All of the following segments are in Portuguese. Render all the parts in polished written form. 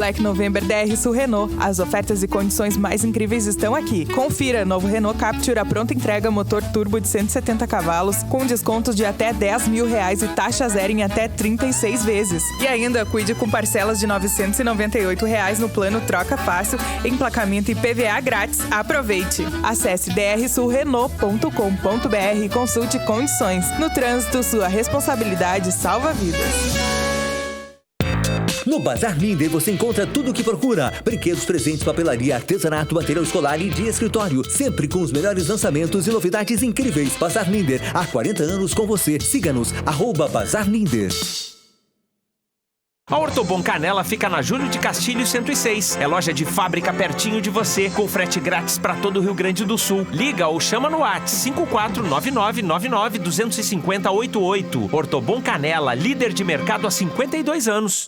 Black November DR Sul Renault. As ofertas e condições mais incríveis estão aqui. Confira, novo Renault Captur à pronta entrega, motor turbo de 170 cavalos, com descontos de até R$10 mil e taxa zero em até 36 vezes. E ainda cuide com parcelas de R$998 no plano Troca Fácil, emplacamento e PVA grátis. Aproveite! Acesse drsulrenault.com.br e consulte condições. No trânsito, sua responsabilidade salva vidas. No Bazar Linder você encontra tudo o que procura: brinquedos, presentes, papelaria, artesanato, material escolar e de escritório. Sempre com os melhores lançamentos e novidades incríveis. Bazar Linder, há 40 anos com você. Siga-nos, @Bazar Linder. A Ortobon Canela fica na Júlio de Castilho 106. É loja de fábrica pertinho de você, com frete grátis para todo o Rio Grande do Sul. Liga ou chama no WhatsApp 549999-25088. Ortobon Canela, líder de mercado há 52 anos.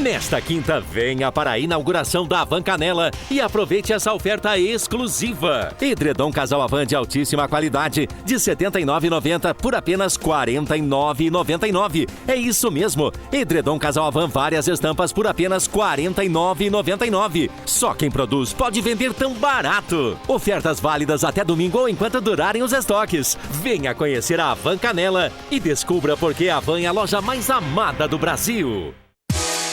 Nesta quinta, venha para a inauguração da Havan Canela e aproveite essa oferta exclusiva. Edredom Casal Havan de altíssima qualidade, de R$ 79,90 por apenas R$ 49,99. É isso mesmo, Edredom Casal Havan, várias estampas por apenas R$ 49,99. Só quem produz pode vender tão barato. Ofertas válidas até domingo ou enquanto durarem os estoques. Venha conhecer a Havan Canela e descubra por que a Havan é a loja mais amada do Brasil.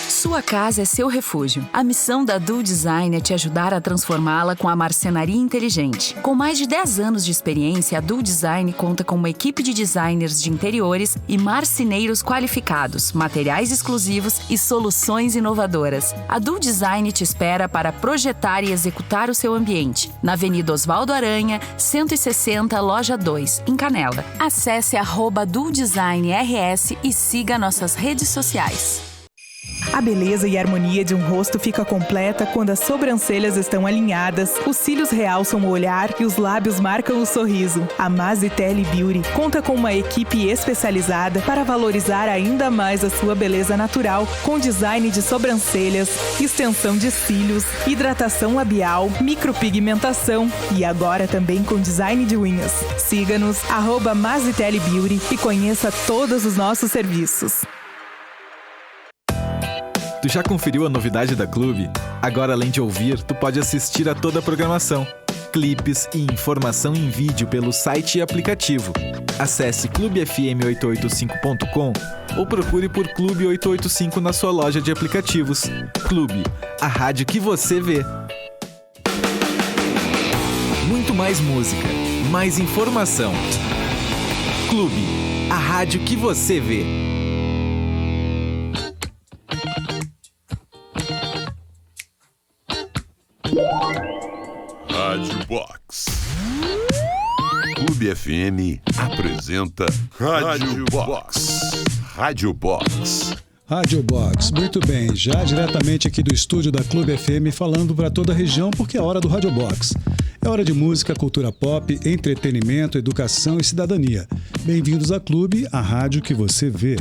Sua casa é seu refúgio. A missão da Du Design é te ajudar a transformá-la com a marcenaria inteligente. Com mais de 10 anos de experiência, a Du Design conta com uma equipe de designers de interiores e marceneiros qualificados, materiais exclusivos e soluções inovadoras. A Du Design te espera para projetar e executar o seu ambiente. Na Avenida Osvaldo Aranha, 160, Loja 2, em Canela. Acesse @DuDesignRS e siga nossas redes sociais. A beleza e harmonia de um rosto fica completa quando as sobrancelhas estão alinhadas, os cílios realçam o olhar e os lábios marcam o sorriso. A Mazitelli Beauty conta com uma equipe especializada para valorizar ainda mais a sua beleza natural, com design de sobrancelhas, extensão de cílios, hidratação labial, micropigmentação e agora também com design de unhas. Siga-nos, @Mazitelli Beauty e conheça todos os nossos serviços. Tu já conferiu a novidade da Clube? Agora, além de ouvir, tu pode assistir a toda a programação, clipes e informação em vídeo pelo site e aplicativo. Acesse clubefm885.com ou procure por Clube 885 na sua loja de aplicativos. Clube, a rádio que você vê. Muito mais música, mais informação. Clube, a rádio que você vê. Rádio Box. Clube FM apresenta Rádio Box. Rádio Box. Rádio Box, muito bem, já diretamente aqui do estúdio da Clube FM, falando para toda a região, porque é hora do Rádio Box. É hora de música, cultura pop, entretenimento, educação e cidadania. Bem-vindos à Clube, a rádio que você vê.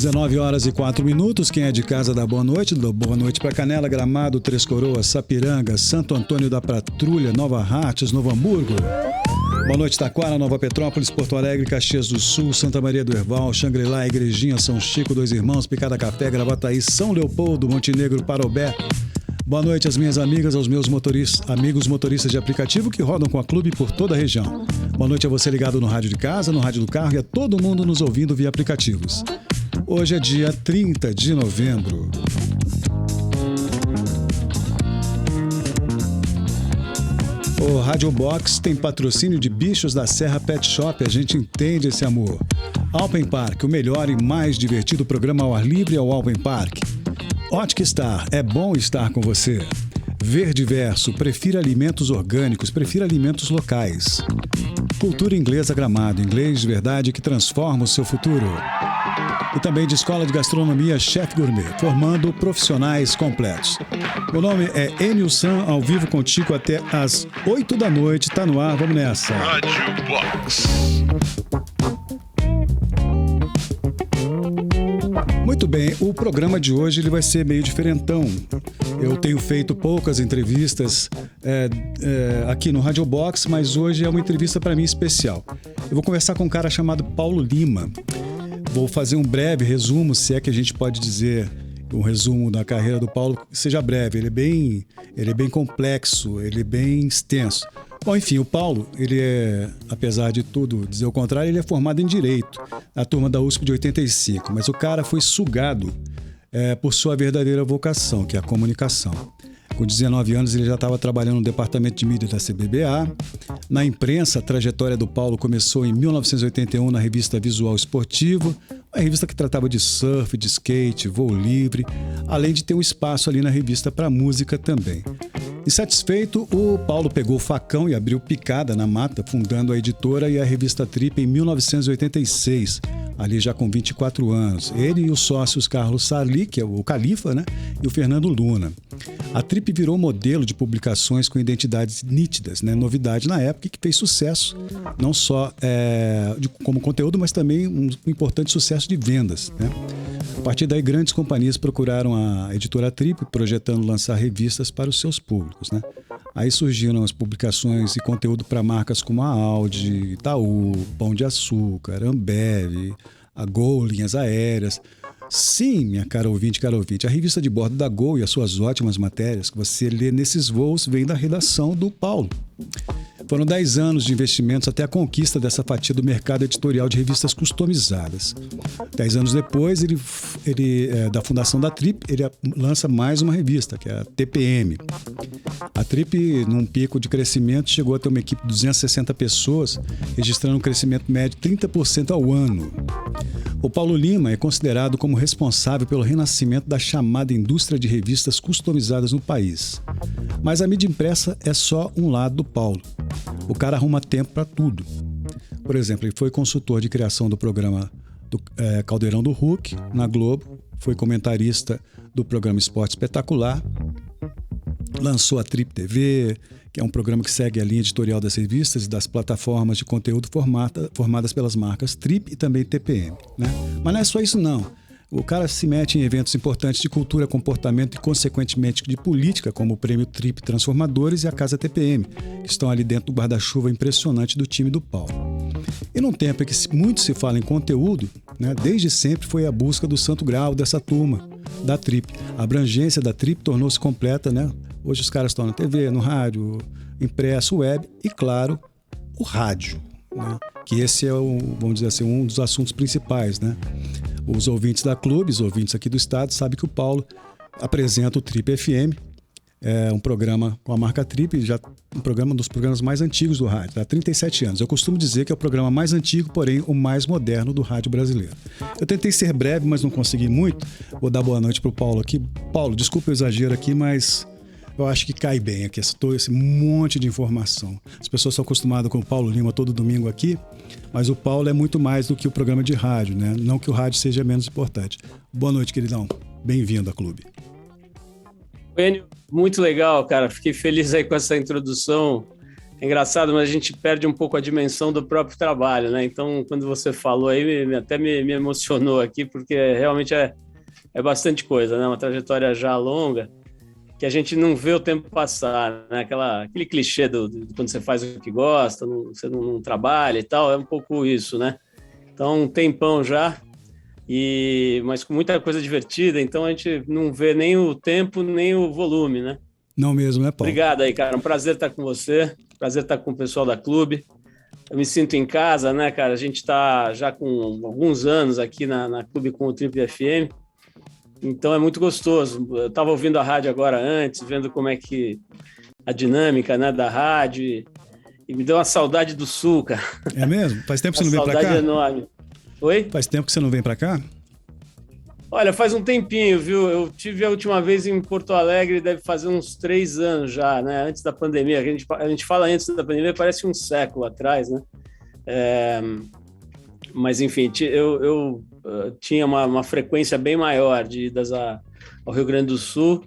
19h04. Quem é de casa dá boa noite. Boa noite para Canela, Gramado, Três Coroas, Sapiranga, Santo Antônio da Patrulha, Nova Hartz, Novo Hamburgo. Boa noite, Taquara, Nova Petrópolis, Porto Alegre, Caxias do Sul, Santa Maria do Herval, Xangri-Lá, Igrejinha, São Chico, Dois Irmãos, Picada Café, Gravataí, São Leopoldo, Montenegro, Parobé. Boa noite às minhas amigas, aos meus amigos motoristas de aplicativo que rodam com a Clube por toda a região. Boa noite a você ligado no rádio de casa, no rádio do carro e a todo mundo nos ouvindo via aplicativos. Hoje é dia 30 de novembro. O Rádio Box tem patrocínio de Bichos da Serra Pet Shop, a gente entende esse amor. Alpen Park, o melhor e mais divertido programa ao ar livre é o Alpen Park. Ótica Star, é bom estar com você. Verdiverso, prefira alimentos orgânicos, prefira alimentos locais. Cultura Inglesa Gramado, inglês de verdade que transforma o seu futuro. E também de Escola de Gastronomia Chef Gourmet, formando profissionais completos. Meu nome é Enio San, ao vivo contigo até às 8 da noite. Tá no ar, vamos nessa. Rádio Box. Muito bem, o programa de hoje ele vai ser meio diferentão. Eu tenho feito poucas entrevistas aqui no Rádio Box, mas hoje é uma entrevista para mim especial. Eu vou conversar com um cara chamado Paulo Lima. Vou fazer um breve resumo, se é que a gente pode dizer um resumo da carreira do Paulo, seja breve. Ele é bem complexo, ele é bem extenso. Bom, enfim, o Paulo, apesar de tudo dizer o contrário, ele é formado em Direito, na turma da USP de 85, mas o cara foi sugado por sua verdadeira vocação, que é a comunicação. Com 19 anos, ele já estava trabalhando no departamento de mídia da CBBA. Na imprensa, a trajetória do Paulo começou em 1981 na revista Visual Esportivo, uma revista que tratava de surf, de skate, voo livre, além de ter um espaço ali na revista para música também. Insatisfeito, o Paulo pegou o facão e abriu picada na mata, fundando a editora e a revista Trip em 1986, ali já com 24 anos. Ele e os sócios Carlos Sarli, que é o Califa, né? E o Fernando Luna. A Trip virou modelo de publicações com identidades nítidas, né? Novidade na época, que fez sucesso, não só como conteúdo, mas também um importante sucesso de vendas, né? A partir daí, grandes companhias procuraram a editora Trip, projetando lançar revistas para os seus públicos, né? Aí surgiram as publicações e conteúdo para marcas como a Audi, Itaú, Pão de Açúcar, Ambev, a Gol, Linhas Aéreas. Sim, minha cara ouvinte, a revista de bordo da Gol e as suas ótimas matérias que você lê nesses voos vem da redação do Paulo. Foram 10 anos de investimentos até a conquista dessa fatia do mercado editorial de revistas customizadas. 10 anos depois, da fundação da Trip, ele lança mais uma revista, que é a TPM. A Trip, num pico de crescimento, chegou a ter uma equipe de 260 pessoas, registrando um crescimento médio de 30% ao ano. O Paulo Lima é considerado como responsável pelo renascimento da chamada indústria de revistas customizadas no país. Mas a mídia impressa é só um lado do Paulo. O cara arruma tempo para tudo. Por exemplo, ele foi consultor de criação do programa Caldeirão do Hulk, na Globo, foi comentarista do programa Esporte Espetacular, lançou a Trip TV, que é um programa que segue a linha editorial das revistas e das plataformas de conteúdo formadas pelas marcas Trip e também TPM, né? Mas não é só isso não. O cara se mete em eventos importantes de cultura, comportamento e, consequentemente, de política, como o Prêmio Trip Transformadores e a Casa TPM, que estão ali dentro do guarda-chuva impressionante do time do Paulo. E num tempo em que muito se fala em conteúdo, né, desde sempre foi a busca do santo grau dessa turma, da Trip. A abrangência da Trip tornou-se completa, né? Hoje os caras estão na TV, no rádio, impresso, web e, claro, o rádio, né? Que esse é, vamos dizer assim, um dos assuntos principais, né? Os ouvintes da Clube, os ouvintes aqui do estado, sabem que o Paulo apresenta o Trip FM, um programa com a marca Trip, um dos programas mais antigos do rádio, há 37 anos. Eu costumo dizer que é o programa mais antigo, porém o mais moderno do rádio brasileiro. Eu tentei ser breve, mas não consegui muito. Vou dar boa noite para o Paulo aqui. Paulo, desculpa o exagero aqui, mas eu acho que cai bem aqui, esse monte de informação. As pessoas são acostumadas com o Paulo Lima todo domingo aqui, mas o Paulo é muito mais do que o programa de rádio, né? Não que o rádio seja menos importante. Boa noite, queridão. Bem-vindo ao clube. Enio, muito legal, cara. Fiquei feliz aí com essa introdução. É engraçado, mas a gente perde um pouco a dimensão do próprio trabalho, né? Então, quando você falou aí, até me emocionou aqui, porque realmente é bastante coisa, né? Uma trajetória já longa, que a gente não vê o tempo passar, né? Aquele clichê do quando você faz o que gosta, você não trabalha e tal, é um pouco isso, né? Então, um tempão já, mas com muita coisa divertida, então a gente não vê nem o tempo, nem o volume, né? Não mesmo, né, Paulo? Obrigado aí, cara, um prazer estar com você, prazer estar com o pessoal da Clube. Eu me sinto em casa, né, cara? A gente está já com alguns anos aqui na Clube com o Trip FM, então é muito gostoso. Eu estava ouvindo a rádio agora antes, vendo como é que a dinâmica, né, da rádio, e me deu uma saudade do Sul, cara. É mesmo? Faz tempo que você não vem para cá? Saudade enorme. Oi? Faz tempo que você não vem para cá? Olha, faz um tempinho, viu? Eu tive a última vez em Porto Alegre, deve fazer uns 3 anos já, né? Antes da pandemia. A gente fala antes da pandemia, parece um século atrás, né? Mas, enfim, eu tinha uma frequência bem maior de idas ao Rio Grande do Sul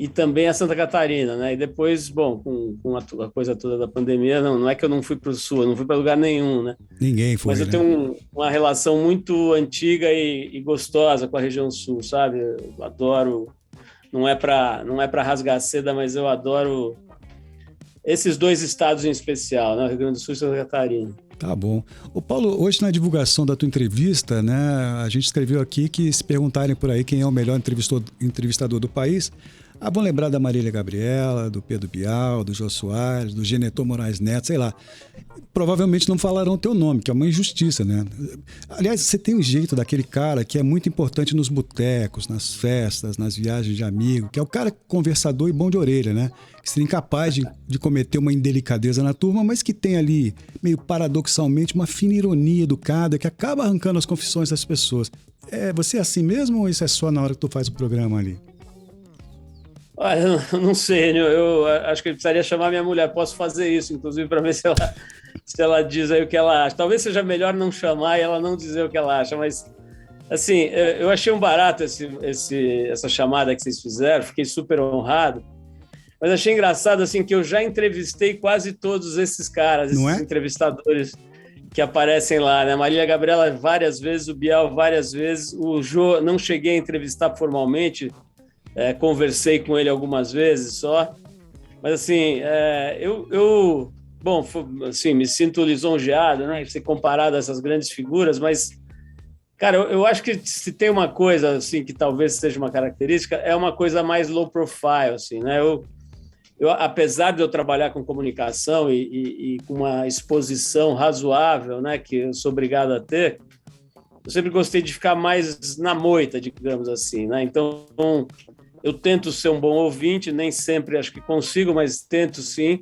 e também a Santa Catarina, né? E depois, bom, com a coisa toda da pandemia, não é que eu não fui para o Sul, eu não fui para lugar nenhum, né? Ninguém foi, mas eu tenho uma relação muito antiga e gostosa com a região Sul, sabe? Eu adoro, não é para rasgar seda, mas eu adoro esses dois estados em especial, né? Rio Grande do Sul e Santa Catarina. Tá bom. Ô Paulo, hoje na divulgação da tua entrevista, né, a gente escreveu aqui que se perguntarem por aí quem é o melhor entrevistador do país, vão lembrar da Marília Gabriela, do Pedro Bial, do Jô Soares, do Genetor Moraes Neto, sei lá. Provavelmente não falarão o teu nome, que é uma injustiça, né? Aliás, você tem um jeito daquele cara que é muito importante nos botecos, nas festas, nas viagens de amigo, que é o cara conversador e bom de orelha, né? Que seria incapaz de cometer uma indelicadeza na turma, mas que tem ali, meio paradoxalmente, uma fina ironia educada que acaba arrancando as confissões das pessoas. Você é assim mesmo ou isso é só na hora que tu faz o programa ali? Olha, eu não sei, eu acho que eu precisaria chamar minha mulher. Posso fazer isso, inclusive, para ver se ela diz aí o que ela acha. Talvez seja melhor não chamar e ela não dizer o que ela acha, mas, assim, eu achei um barato essa chamada que vocês fizeram, fiquei super honrado, mas achei engraçado, assim, que eu já entrevistei quase todos esses caras, esses entrevistadores que aparecem lá, né? Marília Gabriela várias vezes, o Bial várias vezes, o Jô não cheguei a entrevistar formalmente, conversei com ele algumas vezes só, mas assim, bom, assim, me sinto lisonjeado, né, ser comparado a essas grandes figuras, mas, cara, eu acho que se tem uma coisa, assim, que talvez seja uma característica, é uma coisa mais low profile, assim, né, eu apesar de eu trabalhar com comunicação e com uma exposição razoável, né, que eu sou obrigado a ter, eu sempre gostei de ficar mais na moita, digamos assim, né, então eu tento ser um bom ouvinte, nem sempre acho que consigo, mas tento sim.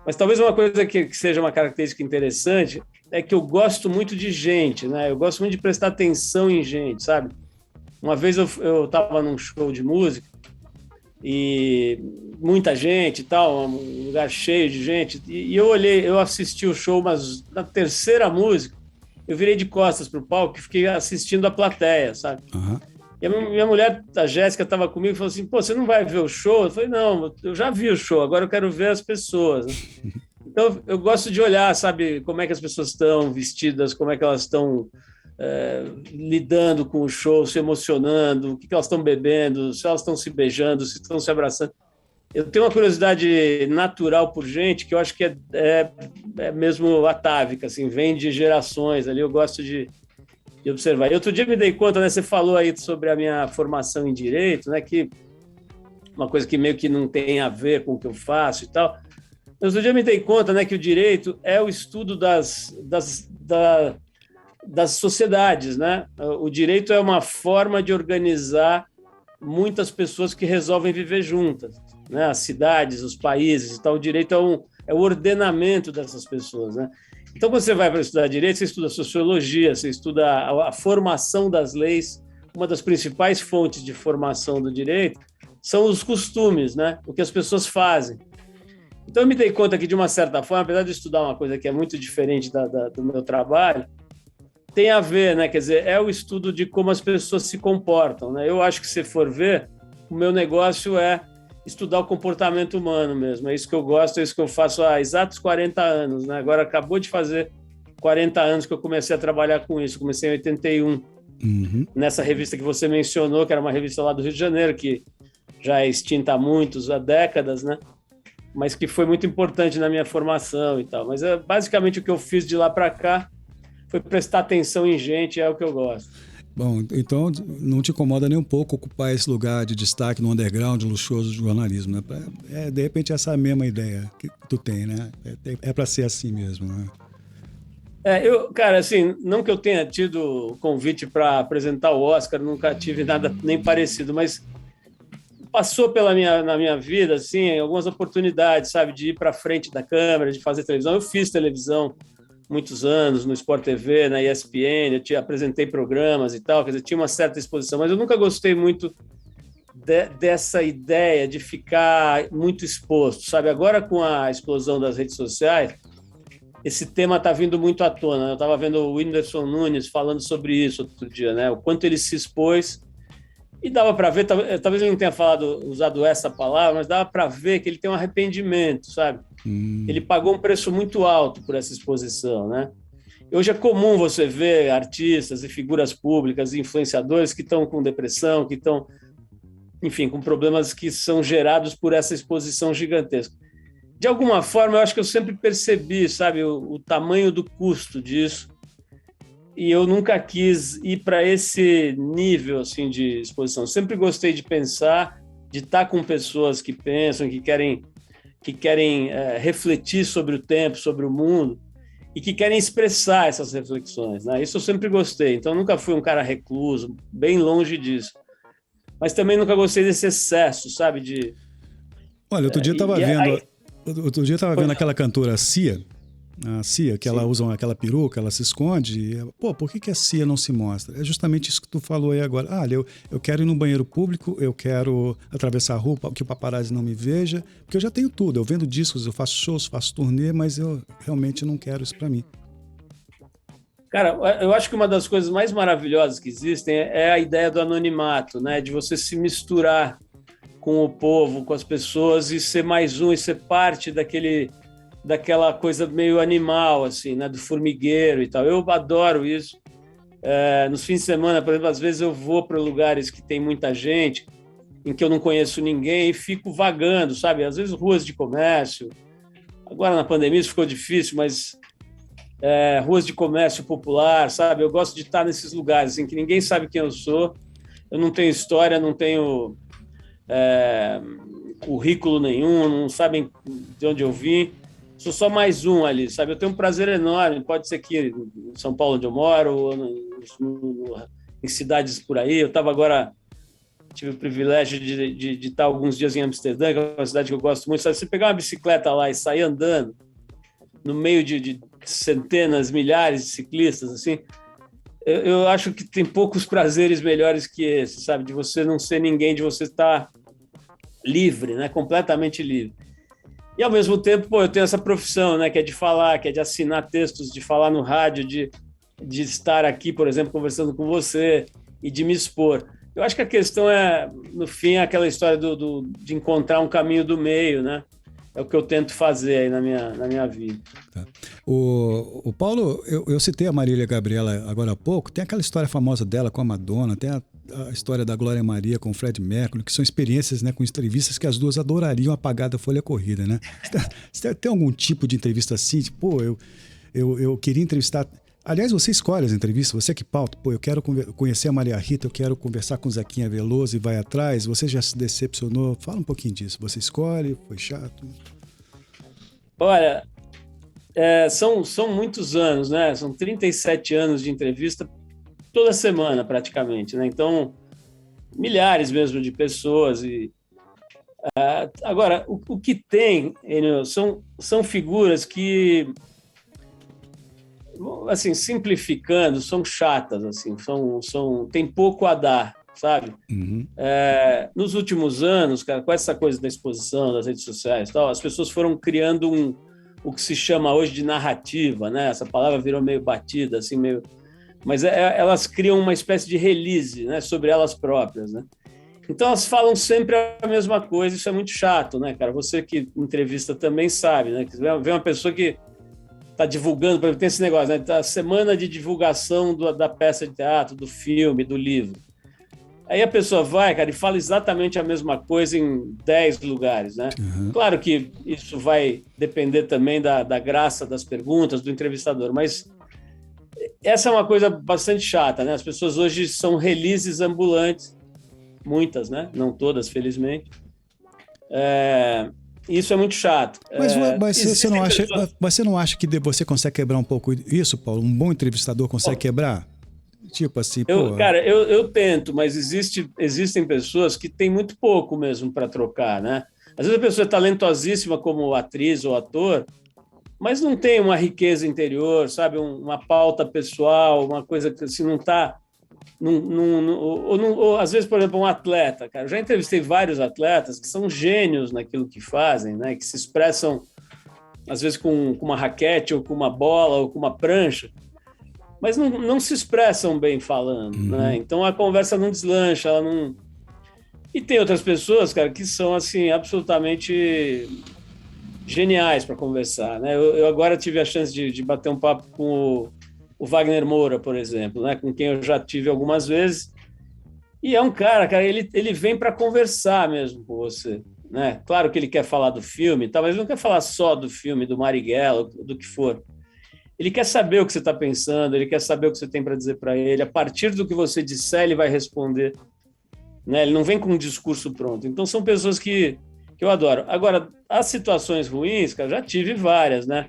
Mas talvez uma coisa que seja uma característica interessante é que eu gosto muito de gente, né? Eu gosto muito de prestar atenção em gente, sabe? Uma vez eu estava num show de música e muita gente e tal, um lugar cheio de gente, e eu assisti o show, mas na terceira música eu virei de costas para o palco e fiquei assistindo a plateia, sabe? Uhum. E a minha mulher, a Jéssica, estava comigo e falou assim, pô, você não vai ver o show? Eu falei, não, eu já vi o show, agora eu quero ver as pessoas. Então, eu gosto de olhar, sabe, como é que as pessoas estão vestidas, como é que elas estão lidando com o show, se emocionando, o que elas estão bebendo, se elas estão se beijando, se estão se abraçando. Eu tenho uma curiosidade natural por gente que eu acho que é mesmo atávica, assim, vem de gerações ali, eu gosto de observar. E outro dia me dei conta, né, você falou aí sobre a minha formação em Direito, né, que uma coisa que meio que não tem a ver com o que eu faço e tal. Mas outro dia me dei conta, né, que o Direito é o estudo das sociedades, né? O Direito é uma forma de organizar muitas pessoas que resolvem viver juntas, né? As cidades, os países e tal. O Direito é o ordenamento dessas pessoas, né? Então, quando você vai para estudar direito, você estuda sociologia, você estuda a formação das leis. Uma das principais fontes de formação do direito são os costumes, né? O que as pessoas fazem. Então, eu me dei conta que, de uma certa forma, apesar de estudar uma coisa que é muito diferente do meu trabalho, tem a ver, né? Quer dizer, é o estudo de como as pessoas se comportam, né? Eu acho que, se for ver, o meu negócio é estudar o comportamento humano mesmo. É isso que eu gosto, é isso que eu faço há exatos 40 anos, né? Agora acabou de fazer 40 anos que eu comecei a trabalhar com isso. Comecei em 81, nessa revista que você mencionou, que era uma revista lá do Rio de Janeiro, que já é extinta há décadas, né? Mas que foi muito importante na minha formação e tal. Mas basicamente o que eu fiz de lá para cá foi prestar atenção em gente, é o que eu gosto. Bom, então não te incomoda nem um pouco ocupar esse lugar de destaque no underground luxuoso do jornalismo, né? De repente essa mesma ideia que tu tem, né? É para ser assim mesmo, né? Cara, assim, não que eu tenha tido convite para apresentar o Oscar, nunca tive nada nem parecido, mas passou na minha vida, assim, algumas oportunidades, sabe, de ir para frente da câmera, de fazer televisão. Eu fiz televisão muitos anos no Sport TV, na ESPN, apresentei programas e tal, quer dizer, tinha uma certa exposição, mas eu nunca gostei muito dessa ideia de ficar muito exposto, sabe? Agora, com a explosão das redes sociais, esse tema está vindo muito à tona. Eu estava vendo o Whindersson Nunes falando sobre isso outro dia, né? O quanto ele se expôs, e dava para ver, talvez ele não tenha usado essa palavra, mas dava para ver que ele tem um arrependimento, sabe? Ele pagou um preço muito alto por essa exposição, né? Hoje é comum você ver artistas e figuras públicas, influenciadores que estão com depressão, que estão, enfim, com problemas que são gerados por essa exposição gigantesca. de alguma forma, eu acho que eu sempre percebi, sabe, o tamanho do custo disso, e eu nunca quis ir para esse nível assim, de exposição. Sempre gostei de pensar, de estar com pessoas que pensam, que querem refletir sobre o tempo, sobre o mundo, e que querem expressar essas reflexões, né? Isso eu sempre gostei. Então, eu nunca fui um cara recluso, bem longe disso. Mas também nunca gostei desse excesso, sabe? Olha, outro dia eu estava vendo aquela cantora Cia, a Cia, que ela usa aquela peruca, ela se esconde. Pô, por que a Cia não se mostra? É justamente isso que tu falou aí agora. Eu quero ir no banheiro público, eu quero atravessar a rua, que o paparazzi não me veja, porque eu já tenho tudo. Eu vendo discos, eu faço shows, faço turnê, mas eu realmente não quero isso para mim. Cara, eu acho que uma das coisas mais maravilhosas que existem é a ideia do anonimato, né? De você se misturar com o povo, com as pessoas e ser mais um, e ser parte daquela coisa meio animal, assim, né? Do formigueiro e tal. Eu adoro isso. Nos fins de semana, por exemplo, às vezes eu vou para lugares que tem muita gente, em que eu não conheço ninguém, e fico vagando, sabe? Às vezes ruas de comércio. Agora, na pandemia, isso ficou difícil, mas ruas de comércio popular, sabe? Eu gosto de estar nesses lugares, assim, que ninguém sabe quem eu sou. Eu não tenho história, não tenho currículo nenhum, não sabem de onde eu vim. Sou só mais um ali, sabe? Eu tenho um prazer enorme, pode ser aqui em São Paulo, onde eu moro, ou em cidades por aí. Eu tive o privilégio de estar alguns dias em Amsterdã, que é uma cidade que eu gosto muito. Sabe? Você pegar uma bicicleta lá e sair andando no meio de centenas, milhares de ciclistas, assim, eu acho que tem poucos prazeres melhores que esse, sabe? De você não ser ninguém, de você estar livre, né? Completamente livre. E, ao mesmo tempo, eu tenho essa profissão, né, que é de falar, que é de assinar textos, de falar no rádio, de estar aqui, por exemplo, conversando com você e de me expor. Eu acho que a questão no fim, é aquela história de encontrar um caminho do meio, né? É o que eu tento fazer aí na minha vida. Tá. O Paulo, eu citei a Marília Gabriela agora há pouco, tem aquela história famosa dela com a Madonna, tem a história da Glória Maria com o Fred Mercury, que são experiências, né, com entrevistas que as duas adorariam apagar da folha corrida, né? Você tem algum tipo de entrevista assim? Tipo, eu queria entrevistar... Aliás, você escolhe as entrevistas, você que pauta. Pô, eu quero conhecer a Maria Rita, eu quero conversar com o Zequinha Veloso e vai atrás. Você já se decepcionou? Fala um pouquinho disso. Você escolhe? Foi chato? Olha, são muitos anos, né? São 37 anos de entrevista toda semana, praticamente, né? Então, milhares mesmo de pessoas. Agora, o que tem, Enio, são figuras que... assim, simplificando, são chatas, assim, tem pouco a dar, sabe? Uhum. Nos últimos anos, cara, com essa coisa da exposição, das redes sociais e tal, as pessoas foram criando o que se chama hoje de narrativa, né? Essa palavra virou meio batida, assim, meio... Mas elas criam uma espécie de release, né, sobre elas próprias, né? Então, elas falam sempre a mesma coisa, isso é muito chato, né, cara? Você que entrevista também sabe, né? Que vê uma pessoa que está divulgando, por exemplo, tem esse negócio, né? Tá a semana de divulgação da peça de teatro, do filme, do livro. Aí a pessoa vai, cara, e fala exatamente a mesma coisa em 10 lugares, né? Uhum. Claro que isso vai depender também da graça das perguntas, do entrevistador, mas essa é uma coisa bastante chata, né? As pessoas hoje são releases ambulantes, muitas, né? Não todas, felizmente. Isso é muito chato. Mas você não acha que você consegue quebrar um pouco isso, Paulo? Um bom entrevistador consegue quebrar? Tipo assim, Cara, eu tento, mas existem pessoas que têm muito pouco mesmo para trocar, né? Às vezes a pessoa é talentosíssima como atriz ou ator, mas não tem uma riqueza interior, sabe? Uma pauta pessoal, uma coisa que assim, não está... Ou, às vezes, por exemplo, um atleta, cara. Eu já entrevistei vários atletas que são gênios naquilo que fazem, né? Que se expressam, às vezes, com uma raquete, ou com uma bola, ou com uma prancha, mas não se expressam bem falando, né? Então a conversa não deslancha, ela não... E tem outras pessoas, cara, que são, assim, absolutamente geniais para conversar, né? Eu agora tive a chance de bater um papo com o Wagner Moura, por exemplo, né? Com quem eu já tive algumas vezes. E é um cara, ele vem para conversar mesmo com você. né? Claro que ele quer falar do filme, tá, mas ele não quer falar só do filme, do Marighella, do que for. Ele quer saber o que você está pensando, ele quer saber o que você tem para dizer para ele. A partir do que você disser, ele vai responder. Né? Ele não vem com um discurso pronto. Então, são pessoas que eu adoro. Agora, as situações ruins, cara, já tive várias, né?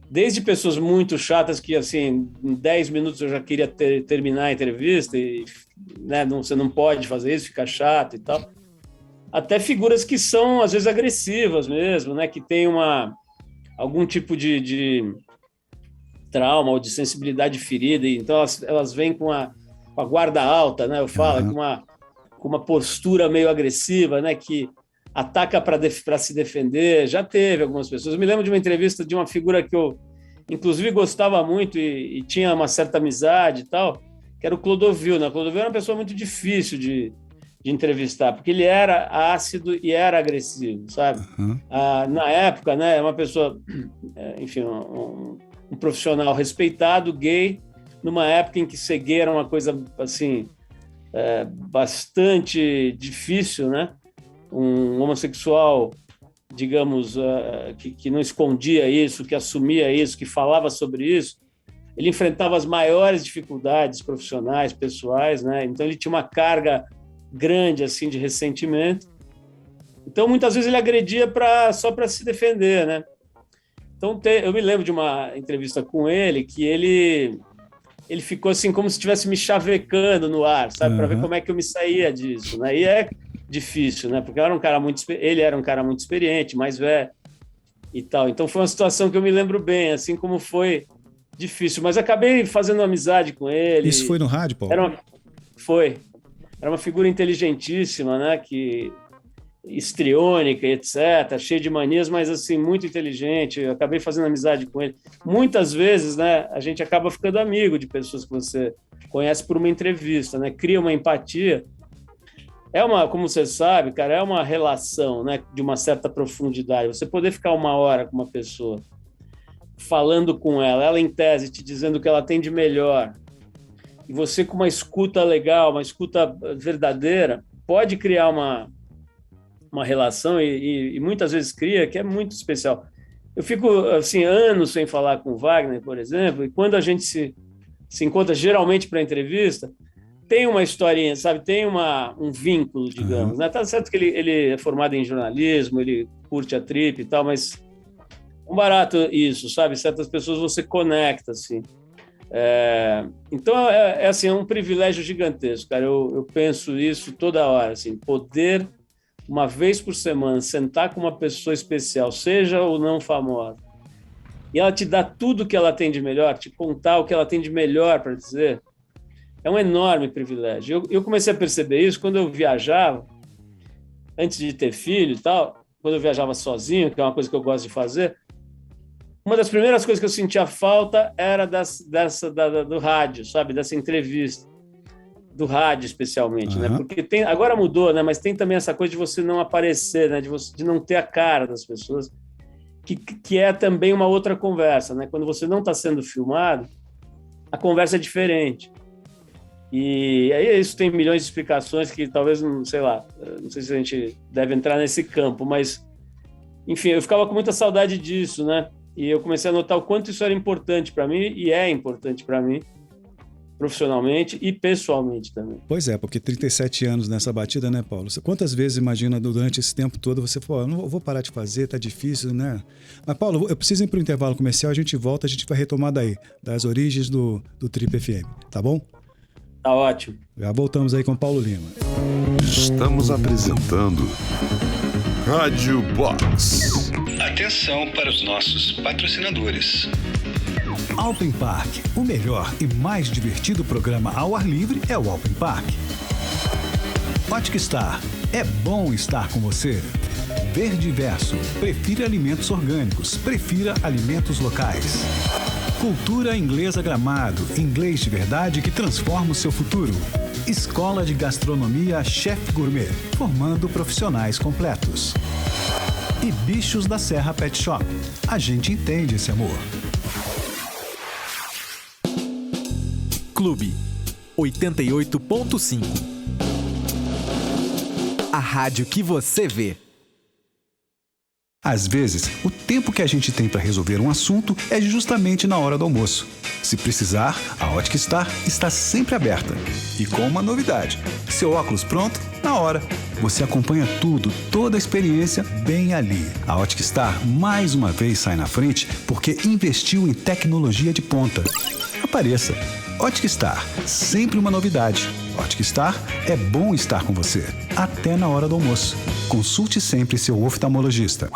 Desde pessoas muito chatas que, assim, em 10 minutos eu já queria terminar a entrevista e, né, você não pode fazer isso, fica chato e tal. Até figuras que são, às vezes, agressivas mesmo, né? Que tem algum tipo de trauma ou de sensibilidade ferida, e então elas vêm com a guarda alta, né? Eu falo, com uma postura meio agressiva, né? Que ataca para se defender. Já teve algumas pessoas. Eu me lembro de uma entrevista de uma figura que eu, inclusive, gostava muito e tinha uma certa amizade e tal, que era o Clodovil, né? O Clodovil era uma pessoa muito difícil de entrevistar, porque ele era ácido e era agressivo, sabe? Na época, né? Uma pessoa, enfim, um profissional respeitado, gay, numa época em que ser gay era uma coisa, assim, bastante difícil, né? Um homossexual, digamos, que não escondia isso, que assumia isso, que falava sobre isso, ele enfrentava as maiores dificuldades profissionais, pessoais, né? Então ele tinha uma carga grande, assim, de ressentimento. Então, muitas vezes ele agredia só para se defender, né? Então, eu me lembro de uma entrevista com ele que ele ficou assim como se estivesse me chavecando no ar, sabe? Para ver como é que eu me saía disso, né? E é difícil, né? Porque ele era um cara muito experiente, mais velho e tal. Então, foi uma situação que eu me lembro bem, assim como foi difícil. Mas acabei fazendo amizade com ele. Isso foi no rádio, Paulo? Foi. Era uma figura inteligentíssima, né? Histriônica, etc., cheio de manias, mas assim, muito inteligente. Eu acabei fazendo amizade com ele. Muitas vezes, né, a gente acaba ficando amigo de pessoas que você conhece por uma entrevista, né? Cria uma empatia. Como você sabe, cara, é uma relação, né, de uma certa profundidade. Você poder ficar 1 hora com uma pessoa, falando com ela em tese, te dizendo o que ela tem de melhor, e você com uma escuta legal, uma escuta verdadeira, pode criar uma relação e muitas vezes cria, que é muito especial. Eu fico, assim, anos sem falar com o Wagner, por exemplo, e quando a gente se encontra, geralmente para entrevista, tem uma historinha, sabe? Tem um vínculo, digamos. Né? Tá certo que ele é formado em jornalismo, ele curte a trip e tal, mas é um barato isso, sabe? Certas pessoas você conecta, assim. Então, assim, é um privilégio gigantesco, cara. Eu penso isso toda hora, assim, poder, uma vez por semana, sentar com uma pessoa especial, seja ou não famosa, e ela te dá tudo o que ela tem de melhor, te contar o que ela tem de melhor para dizer, é um enorme privilégio. Eu comecei a perceber isso quando eu viajava, antes de ter filho e tal, quando eu viajava sozinho, que é uma coisa que eu gosto de fazer. Uma das primeiras coisas que eu sentia falta era do rádio, sabe? Dessa entrevista. Do rádio, especialmente, né? Porque agora mudou, né? Mas tem também essa coisa de você não aparecer, né? De não ter a cara das pessoas, que é também uma outra conversa, né? Quando você não está sendo filmado, a conversa é diferente. E aí isso tem milhões de explicações que talvez, não sei se a gente deve entrar nesse campo, mas, enfim, eu ficava com muita saudade disso, né? E eu comecei a notar o quanto isso era importante para mim, e é importante para mim, profissionalmente e pessoalmente também. Pois é, porque 37 anos nessa batida, né, Paulo? Quantas vezes, imagina, durante esse tempo todo, você falou, não vou parar de fazer, tá difícil, né? Mas, Paulo, eu preciso ir para o intervalo comercial, a gente volta, a gente vai retomar daí, das origens do Trip FM, tá bom? Tá ótimo. Já voltamos aí com Paulo Lima. Estamos apresentando Rádio Box. Atenção para os nossos patrocinadores. Alpen Park, o melhor e mais divertido programa ao ar livre é o Alpen Park. Ótica Star, é bom estar com você. Verde Verso, prefira alimentos orgânicos, prefira alimentos locais. Cultura Inglesa Gramado, inglês de verdade que transforma o seu futuro. Escola de Gastronomia Chef Gourmet, formando profissionais completos. E Bichos da Serra Pet Shop, a gente entende esse amor. Clube 88.5. A rádio que você vê. Às vezes, o tempo que a gente tem para resolver um assunto é justamente na hora do almoço. Se precisar, a Ótica Star está sempre aberta. E com uma novidade: seu óculos pronto, na hora. Você acompanha tudo, toda a experiência bem ali. A Ótica Star mais uma vez sai na frente porque investiu em tecnologia de ponta. Apareça. Ótica Star, sempre uma novidade. Ótica Star, é bom estar com você, até na hora do almoço. Consulte sempre seu oftalmologista.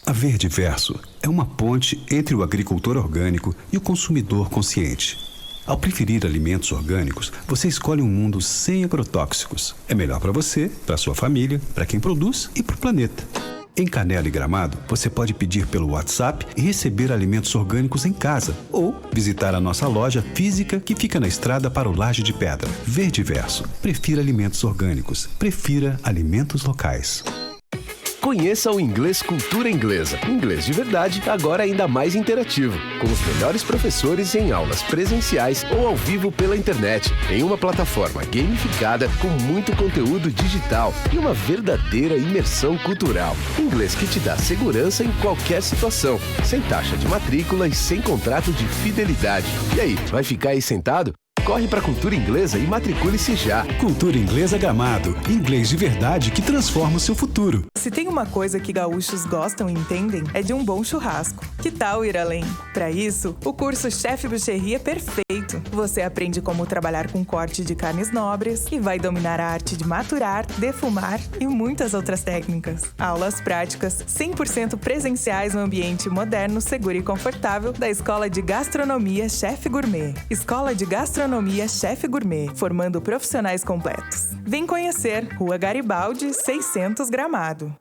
A Verde Verso é uma ponte entre o agricultor orgânico e o consumidor consciente. Ao preferir alimentos orgânicos, você escolhe um mundo sem agrotóxicos. É melhor para você, para sua família, para quem produz e para o planeta. Em Canela e Gramado, você pode pedir pelo WhatsApp e receber alimentos orgânicos em casa ou visitar a nossa loja física que fica na estrada para o Laje de Pedra. Verde Verso. Prefira alimentos orgânicos. Prefira alimentos locais. Conheça o Inglês Cultura Inglesa. Inglês de verdade, agora ainda mais interativo, com os melhores professores em aulas presenciais ou ao vivo pela internet, em uma plataforma gamificada com muito conteúdo digital e uma verdadeira imersão cultural. Inglês que te dá segurança em qualquer situação, sem taxa de matrícula e sem contrato de fidelidade. E aí, vai ficar aí sentado? Corre para Cultura Inglesa e matricule-se já. Cultura Inglesa Gramado. Inglês de verdade que transforma o seu futuro. Se tem uma coisa que gaúchos gostam e entendem, é de um bom churrasco. Que tal ir além? Para isso, o curso Chef Boucherie é perfeito. Você aprende como trabalhar com corte de carnes nobres e vai dominar a arte de maturar, defumar e muitas outras técnicas. Aulas práticas 100% presenciais no ambiente moderno, seguro e confortável da Escola de Gastronomia Chef Gourmet. Escola de Gastronomia Chef Gourmet, formando profissionais completos. Vem conhecer Rua Garibaldi, 600 Gramado.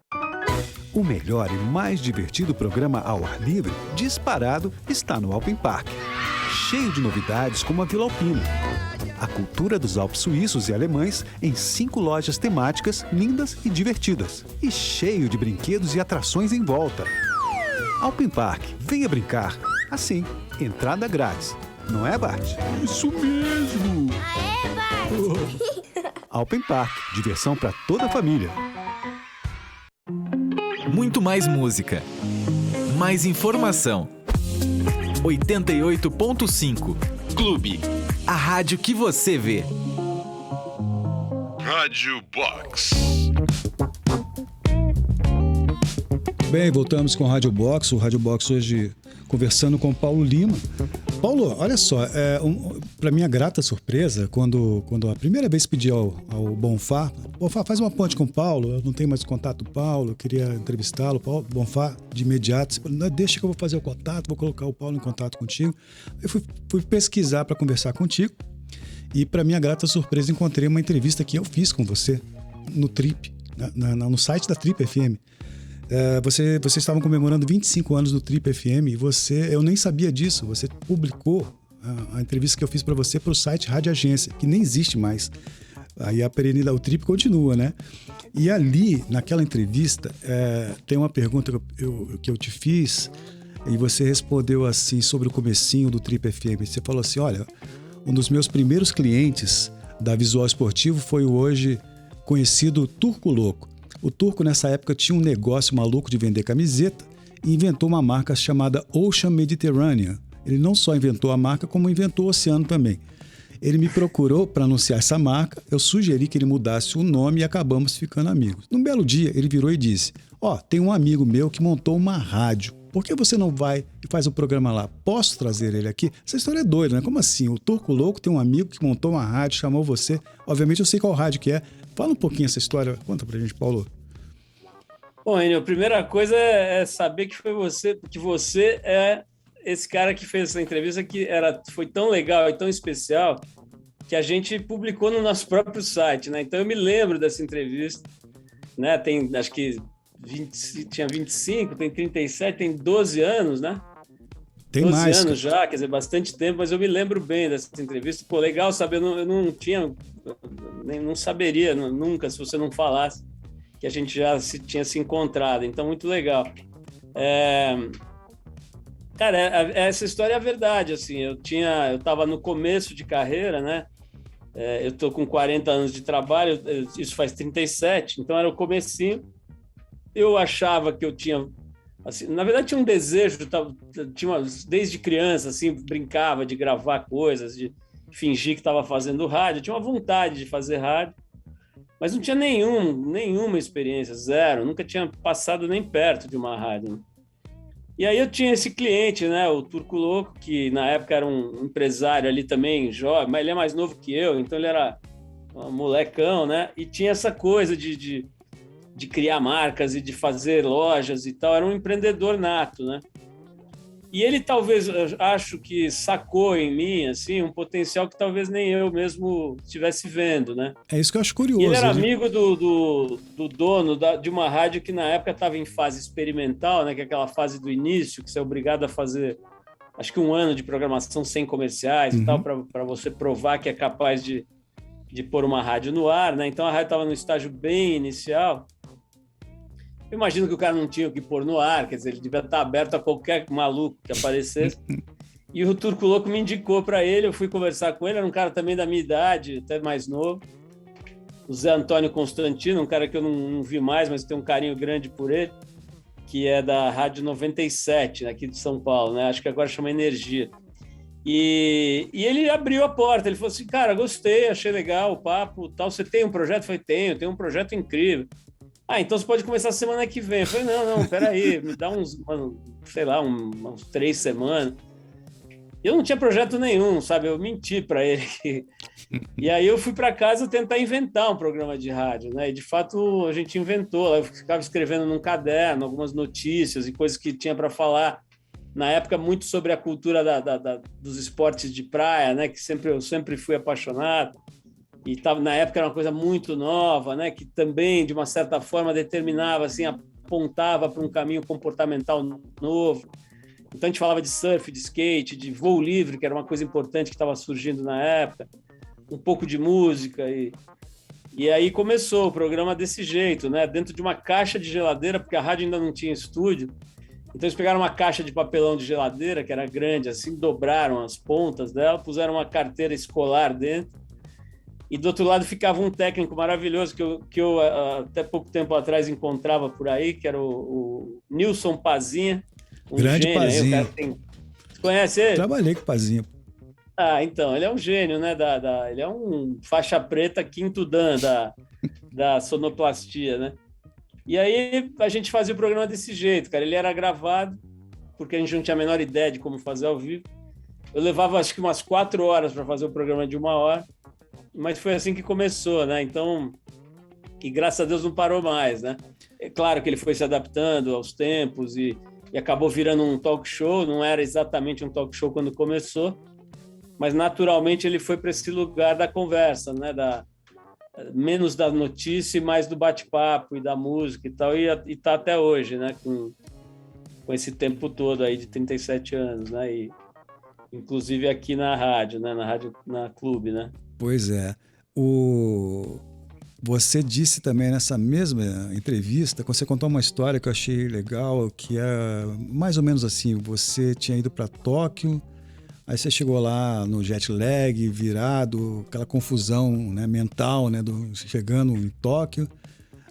O melhor e mais divertido programa ao ar livre, disparado, está no Alpen Park. Cheio de novidades como a Vila Alpina. A cultura dos Alpes suíços e alemães em 5 lojas temáticas lindas e divertidas. E cheio de brinquedos e atrações em volta. Alpen Park, venha brincar. Assim, entrada grátis. Não é, Bart? Isso mesmo! Aê, Bart! Alpen Park, diversão para toda a família. Muito mais música. Mais informação. 88.5 Clube. A rádio que você vê. Rádio Box. Bem, voltamos com o Rádio Box. O Rádio Box hoje conversando com o Paulo Lima. Paulo, olha só, para minha grata surpresa, quando a primeira vez pedi ao Bonfá, faz uma ponte com o Paulo, eu não tenho mais contato do Paulo, eu queria entrevistá-lo, Paulo, Bonfá, de imediato, não, deixa que eu vou fazer o contato, vou colocar o Paulo em contato contigo. Eu fui pesquisar para conversar contigo e, para minha grata surpresa, encontrei uma entrevista que eu fiz com você no Trip, no site da Trip FM. Vocês estavam comemorando 25 anos do Trip FM e eu nem sabia disso, você publicou a entrevista que eu fiz para você para o site Rádio Agência, que nem existe mais. Aí a perenidade, o Trip continua, né? E ali, naquela entrevista, tem uma pergunta que eu te fiz e você respondeu assim sobre o comecinho do Trip FM. Você falou assim, olha, um dos meus primeiros clientes da Visual Esportivo foi o hoje conhecido Turco Louco. O Turco, nessa época, tinha um negócio maluco de vender camiseta e inventou uma marca chamada Ocean Mediterranean. Ele não só inventou a marca, como inventou o oceano também. Ele me procurou para anunciar essa marca, eu sugeri que ele mudasse o nome e acabamos ficando amigos. Num belo dia, ele virou e disse, tem um amigo meu que montou uma rádio. Por que você não vai e faz o programa lá? Posso trazer ele aqui? Essa história é doida, né? Como assim? O Turco Louco tem um amigo que montou uma rádio, chamou você. Obviamente eu sei qual rádio que é. Fala um pouquinho essa história, conta pra gente, Paulo. Bom, Enio, a primeira coisa é saber que você é esse cara que fez essa entrevista que foi tão legal e tão especial que a gente publicou no nosso próprio site, né? Então eu me lembro dessa entrevista, né? Tem, acho que tinha 25, tem 37, tem 12 anos, né? Tem 12 mais, anos já, quer dizer, bastante tempo, mas eu me lembro bem dessa entrevista. Pô, legal saber, eu não saberia nunca se você não falasse que a gente já tinha se encontrado, então muito legal. Cara, essa história é a verdade, assim, eu estava no começo de carreira, né? Eu tô com 40 anos de trabalho, isso faz 37, então era o comecinho. eu achava que eu tinha... Assim, na verdade, tinha um desejo, desde criança, assim, brincava de gravar coisas, de fingir que estava fazendo rádio. Eu tinha uma vontade de fazer rádio, mas não tinha nenhuma experiência, zero. Nunca tinha passado nem perto de uma rádio. E aí eu tinha esse cliente, né, o Turco Louco, que na época era um empresário ali também, jovem, mas ele é mais novo que eu, então ele era um molecão, né? E tinha essa coisa de criar marcas e de fazer lojas e tal. Era um empreendedor nato, né? E ele talvez, acho que sacou em mim, assim, um potencial que talvez nem eu mesmo estivesse vendo, né? É isso que eu acho curioso. E ele era amigo do dono de uma rádio que na época estava em fase experimental, né? Que é aquela fase do início, que você é obrigado a fazer, acho que 1 ano de programação sem comerciais e tal, para você provar que é capaz de pôr uma rádio no ar, né? Então a rádio estava no estágio bem inicial. Eu imagino que o cara não tinha o que pôr no ar, quer dizer, ele devia estar aberto a qualquer maluco que aparecesse. E o Turco Louco me indicou para ele, eu fui conversar com ele, era um cara também da minha idade, até mais novo. O Zé Antônio Constantino, um cara que eu não vi mais, mas tenho um carinho grande por ele, que é da Rádio 97, aqui de São Paulo, né? Acho que agora chama Energia. E ele abriu a porta, ele falou assim, cara, gostei, achei legal o papo, tal. Você tem um projeto? Eu falei, tenho um projeto incrível. Então você pode começar semana que vem. Eu falei, não, peraí, me dá uns 3 semanas. Eu não tinha projeto nenhum, sabe? Eu menti para ele. E aí eu fui para casa tentar inventar um programa de rádio, né? E de fato a gente inventou. Eu ficava escrevendo num caderno algumas notícias e coisas que tinha para falar. Na época, muito sobre a cultura dos esportes de praia, né? Que eu sempre fui apaixonado. E na época era uma coisa muito nova, né? Que também, de uma certa forma, determinava, assim, apontava para um caminho comportamental novo. Então a gente falava de surf, de skate, de voo livre, que era uma coisa importante que estava surgindo na época, um pouco de música. E aí começou o programa desse jeito, né? Dentro de uma caixa de geladeira, porque a rádio ainda não tinha estúdio. Então eles pegaram uma caixa de papelão de geladeira, que era grande, assim, dobraram as pontas dela, puseram uma carteira escolar dentro. E do outro lado ficava um técnico maravilhoso que eu até pouco tempo atrás encontrava por aí, que era o Nilson Pazinha. Grande gênio, Pazinha. Você conhece ele? Trabalhei com o Pazinha. Então, ele é um gênio, né? Ele é um faixa preta quinto dan da sonoplastia, né? E aí a gente fazia o programa desse jeito, cara. Ele era gravado, porque a gente não tinha a menor ideia de como fazer ao vivo. Eu levava, acho que umas 4 horas para fazer o programa de 1 hora. Mas foi assim que começou, né? Então, e graças a Deus não parou mais, né? É claro que ele foi se adaptando aos tempos e acabou virando um talk show. Não era exatamente um talk show quando começou, mas naturalmente ele foi para esse lugar da conversa, né? Menos da notícia e mais do bate-papo e da música e tal. E tá até hoje, né? Com esse tempo todo aí de 37 anos, né? E inclusive aqui na rádio, né? Na Clube, né? Pois é. Você disse também nessa mesma entrevista, você contou uma história que eu achei legal, que é mais ou menos assim, você tinha ido para Tóquio, aí você chegou lá no jet lag, virado, aquela confusão, né, mental, né, chegando em Tóquio,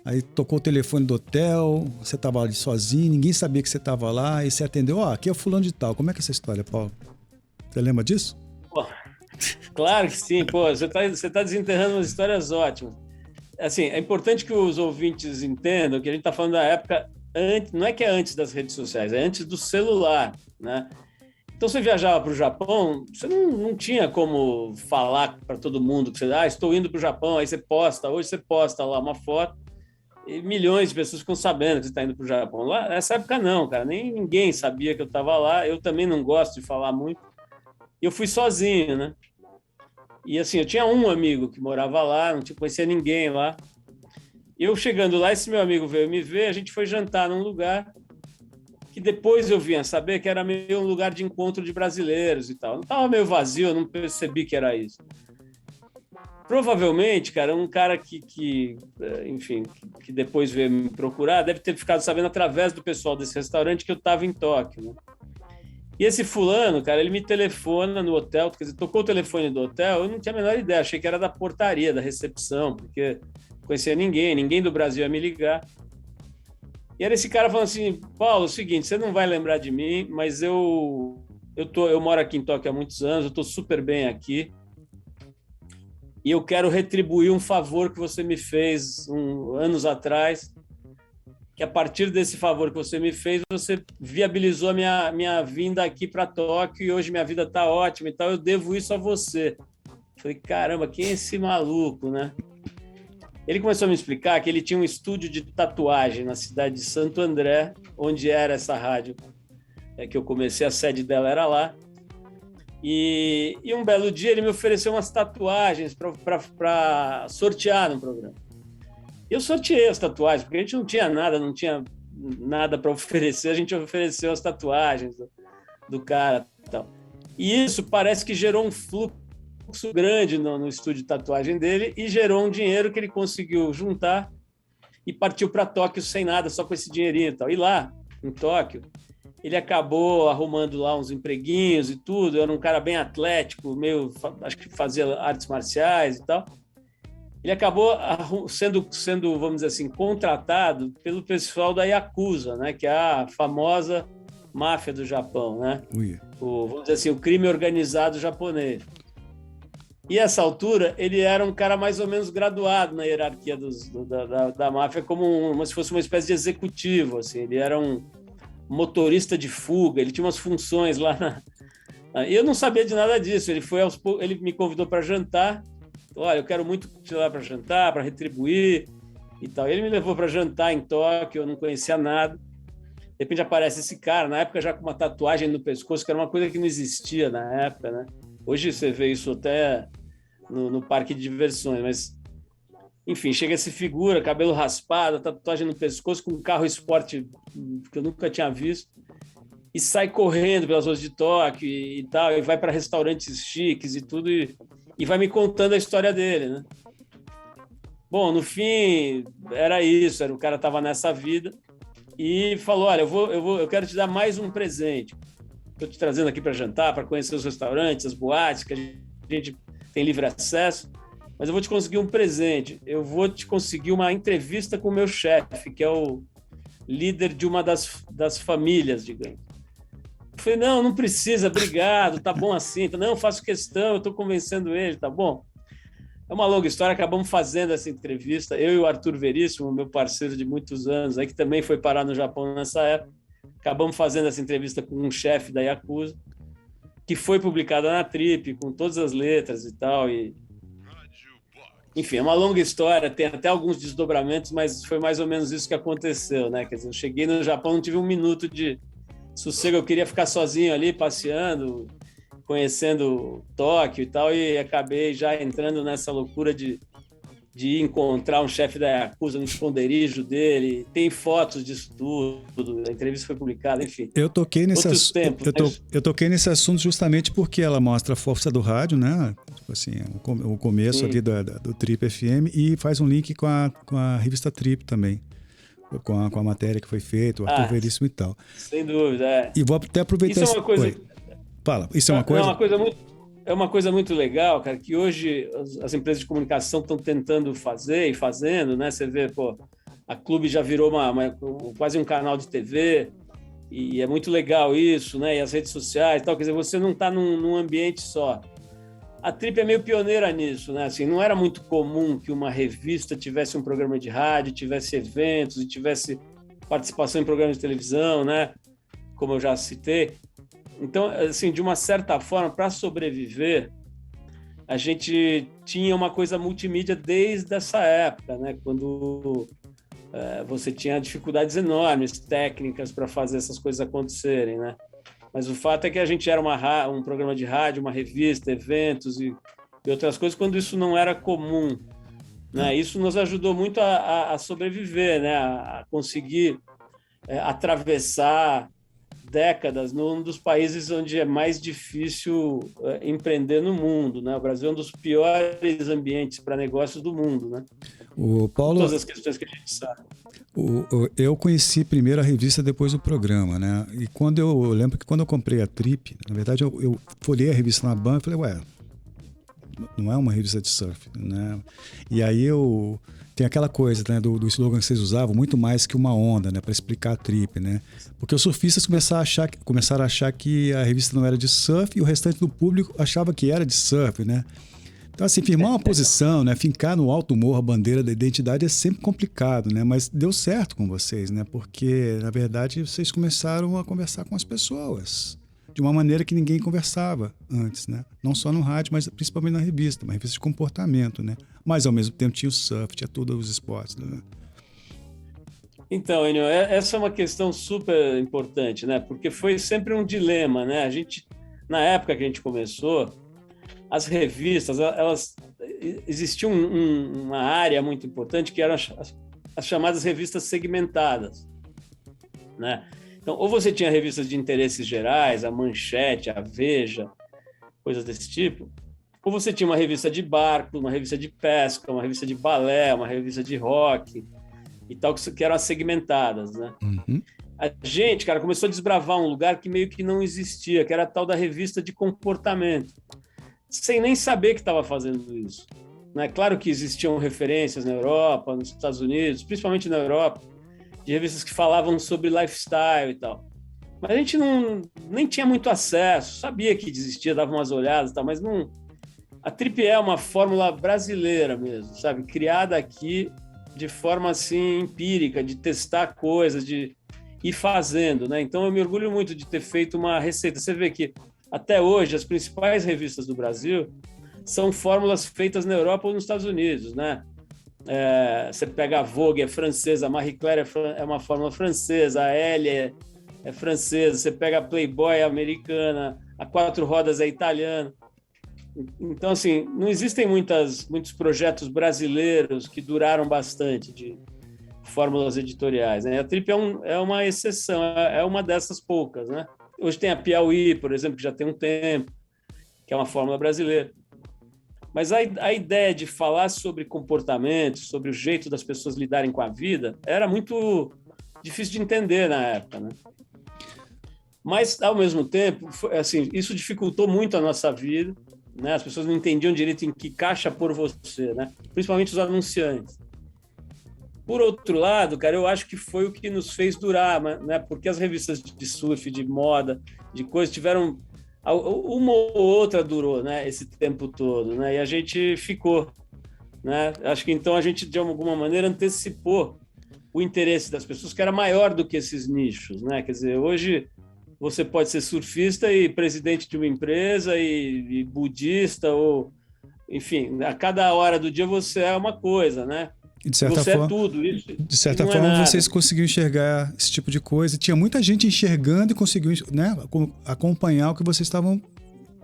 aí tocou o telefone do hotel, você estava ali sozinho, ninguém sabia que você estava lá, e você atendeu, aqui é o fulano de tal. Como é que é essa história, Paulo? Você lembra disso? Claro que sim, você tá desenterrando umas histórias ótimas. Assim, é importante que os ouvintes entendam que a gente está falando da época, não é que é antes das redes sociais, é antes do celular, né? Então, você viajava para o Japão, você não tinha como falar para todo mundo que você, estou indo para o Japão, aí hoje você posta lá uma foto e milhões de pessoas ficam sabendo que você está indo para o Japão. Lá, nessa época não, cara, nem ninguém sabia que eu estava lá, eu também não gosto de falar muito, e eu fui sozinho, né? E assim, eu tinha um amigo que morava lá, não conhecia ninguém lá. Eu chegando lá, esse meu amigo veio me ver, a gente foi jantar num lugar que depois eu vim a saber que era meio um lugar de encontro de brasileiros e tal. Não estava meio vazio, eu não percebi que era isso. Provavelmente, cara, um cara que depois veio me procurar, deve ter ficado sabendo através do pessoal desse restaurante que eu estava em Tóquio, né? E esse fulano, cara, ele me telefona no hotel, quer dizer, tocou o telefone do hotel, eu não tinha a menor ideia, achei que era da portaria, da recepção, porque não conhecia ninguém do Brasil ia me ligar. E era esse cara falando assim, Paulo, é o seguinte, você não vai lembrar de mim, mas eu moro aqui em Tóquio há muitos anos, eu estou super bem aqui, e eu quero retribuir um favor que você me fez anos atrás, que a partir desse favor que você me fez, você viabilizou a minha vinda aqui para Tóquio, e hoje minha vida está ótima e tal, eu devo isso a você. Falei, caramba, quem é esse maluco, né? Ele começou a me explicar que ele tinha um estúdio de tatuagem na cidade de Santo André, onde era essa rádio, que eu comecei, a sede dela era lá. E um belo dia ele me ofereceu umas tatuagens para sortear no programa. Eu sorteei as tatuagens, porque a gente não tinha nada para oferecer, a gente ofereceu as tatuagens do cara e tal. E isso parece que gerou um fluxo grande no estúdio de tatuagem dele e gerou um dinheiro que ele conseguiu juntar e partiu para Tóquio sem nada, só com esse dinheirinho e tal. E lá, em Tóquio, ele acabou arrumando lá uns empreguinhos e tudo, era um cara bem atlético, acho que fazia artes marciais e tal. Ele acabou sendo, vamos dizer assim, contratado pelo pessoal da Yakuza, né, que é a famosa máfia do Japão, né? Vamos dizer assim, o crime organizado japonês. E essa altura, ele era um cara mais ou menos graduado na hierarquia da máfia, como se fosse uma espécie de executivo. Assim. Ele era um motorista de fuga, ele tinha umas funções lá. E eu não sabia de nada disso. Ele me convidou para jantar. Olha, eu quero muito te levar para jantar, para retribuir e tal. Ele me levou para jantar em Tóquio, eu não conhecia nada. De repente aparece esse cara, na época já com uma tatuagem no pescoço, que era uma coisa que não existia na época, né? Hoje você vê isso até no parque de diversões, mas, enfim, chega essa figura, cabelo raspado, tatuagem no pescoço, com um carro esporte que eu nunca tinha visto, e sai correndo pelas ruas de Tóquio e tal, e vai para restaurantes chiques e tudo, e vai me contando a história dele, né? Bom, no fim, era isso, o cara estava nessa vida, e falou, olha, eu quero te dar mais um presente. Estou te trazendo aqui para jantar, para conhecer os restaurantes, as boates, que a gente tem livre acesso, mas eu vou te conseguir um presente. Eu vou te conseguir uma entrevista com o meu chefe, que é o líder de uma das famílias, digamos. Eu falei, não precisa, obrigado, tá bom assim. Não, faço questão, eu estou convencendo ele, tá bom? É uma longa história, acabamos fazendo essa entrevista, eu e o Arthur Veríssimo, meu parceiro de muitos anos, aí, que também foi parar no Japão nessa época. Acabamos fazendo essa entrevista com um chefe da Yakuza, que foi publicada na Trip, com todas as letras e tal. Enfim, é uma longa história, tem até alguns desdobramentos, mas foi mais ou menos isso que aconteceu, né? Quer dizer, eu cheguei no Japão, não tive um minuto de sossego, eu queria ficar sozinho ali, passeando, conhecendo Tóquio e tal, e acabei já entrando nessa loucura de encontrar um chefe da Yakuza no esconderijo dele, tem fotos disso tudo, a entrevista foi publicada, enfim. Eu toquei nesse assunto justamente porque ela mostra a força do rádio, né? Tipo assim, o começo ali do Trip FM, e faz um link com a revista Trip também, com a matéria que foi feita, o Arthur Veríssimo e tal. Sem dúvida, é. E vou até aproveitar... Isso é uma coisa... Oi. Fala, isso é uma coisa... É uma coisa muito legal, cara, que hoje as empresas de comunicação estão tentando fazer e fazendo, né? Você vê, a Clube já virou quase um canal de TV, e é muito legal isso, né? E as redes sociais e tal, quer dizer, você não está num ambiente só. A Trip é meio pioneira nisso, né? Assim, não era muito comum que uma revista tivesse um programa de rádio, tivesse eventos e tivesse participação em programas de televisão, né? Como eu já citei. Então, assim, de uma certa forma, para sobreviver, a gente tinha uma coisa multimídia desde essa época, né? Quando você tinha dificuldades enormes, técnicas, para fazer essas coisas acontecerem, né? Mas o fato é que a gente era um programa de rádio, uma revista, eventos e outras coisas, quando isso não era comum, né? Isso nos ajudou muito a sobreviver, né? A conseguir atravessar décadas num dos países onde é mais difícil empreender no mundo, né? O Brasil é um dos piores ambientes para negócios do mundo, né? O Paulo, todas as questões que a gente sabe. Eu conheci primeiro a revista, depois o programa, né? E eu lembro que quando eu comprei a Trip, na verdade eu folhei a revista na banca e falei, não é uma revista de surf, né? E aí tem aquela coisa, né, do slogan que vocês usavam, muito mais que uma onda, né, para explicar a trip, né? Porque os surfistas começaram a achar que a revista não era de surf e o restante do público achava que era de surf, né? Então, assim, firmar uma posição, né, fincar no alto morro a bandeira da identidade é sempre complicado, né? Mas deu certo com vocês, né? Porque, na verdade, vocês começaram a conversar com as pessoas de uma maneira que ninguém conversava antes, né? Não só no rádio, mas principalmente na revista, uma revista de comportamento, né? Mas, ao mesmo tempo, tinha o surf, tinha todos os esportes, né? Então, Enio, essa é uma questão super importante, né? Porque foi sempre um dilema, né? Na época que a gente começou, as revistas, existia uma área muito importante que eram as chamadas revistas segmentadas, né? Então, ou você tinha revistas de interesses gerais, a Manchete, a Veja, coisas desse tipo, ou você tinha uma revista de barco, uma revista de pesca, uma revista de balé, uma revista de rock e tal, que eram as segmentadas, né? Uhum. A gente, cara, começou a desbravar um lugar que meio que não existia, que era a tal da revista de comportamento, sem nem saber que estava fazendo isso, né? Claro que existiam referências na Europa, nos Estados Unidos, principalmente na Europa, de revistas que falavam sobre lifestyle e tal. Mas a gente nem tinha muito acesso, sabia que existia, dava umas olhadas e tal, mas não... A Trip é uma fórmula brasileira mesmo, sabe? Criada aqui de forma, assim, empírica, de testar coisas, de ir fazendo, né? Então, eu me orgulho muito de ter feito uma receita. Você vê que, até hoje, as principais revistas do Brasil são fórmulas feitas na Europa ou nos Estados Unidos, né? Você pega a Vogue, é francesa, a Marie Claire é uma fórmula francesa, a Elle é francesa, você pega a Playboy, é americana, a Quatro Rodas é italiana. Então, assim, não existem muitos projetos brasileiros que duraram bastante de fórmulas editoriais, né? A Trip é uma exceção, é uma dessas poucas, né? Hoje tem a Piauí, por exemplo, que já tem um tempo, que é uma fórmula brasileira. Mas a ideia de falar sobre comportamento, sobre o jeito das pessoas lidarem com a vida, era muito difícil de entender na época, né? Mas, ao mesmo tempo, assim, isso dificultou muito a nossa vida, né? As pessoas não entendiam direito em que caixa pôr você, né? Principalmente os anunciantes. Por outro lado, cara, eu acho que foi o que nos fez durar, né? Porque as revistas de surf, de moda, de coisas, tiveram... Uma ou outra durou, né, esse tempo todo, né, e a gente ficou, né? Acho que então a gente, de alguma maneira, antecipou o interesse das pessoas, que era maior do que esses nichos, né? Quer dizer, hoje você pode ser surfista e presidente de uma empresa e budista, ou, enfim, a cada hora do dia você é uma coisa, né? E de certa você forma, é tudo isso. De certa forma, vocês conseguiram enxergar esse tipo de coisa. Tinha muita gente enxergando e conseguiu, né, acompanhar o que vocês estavam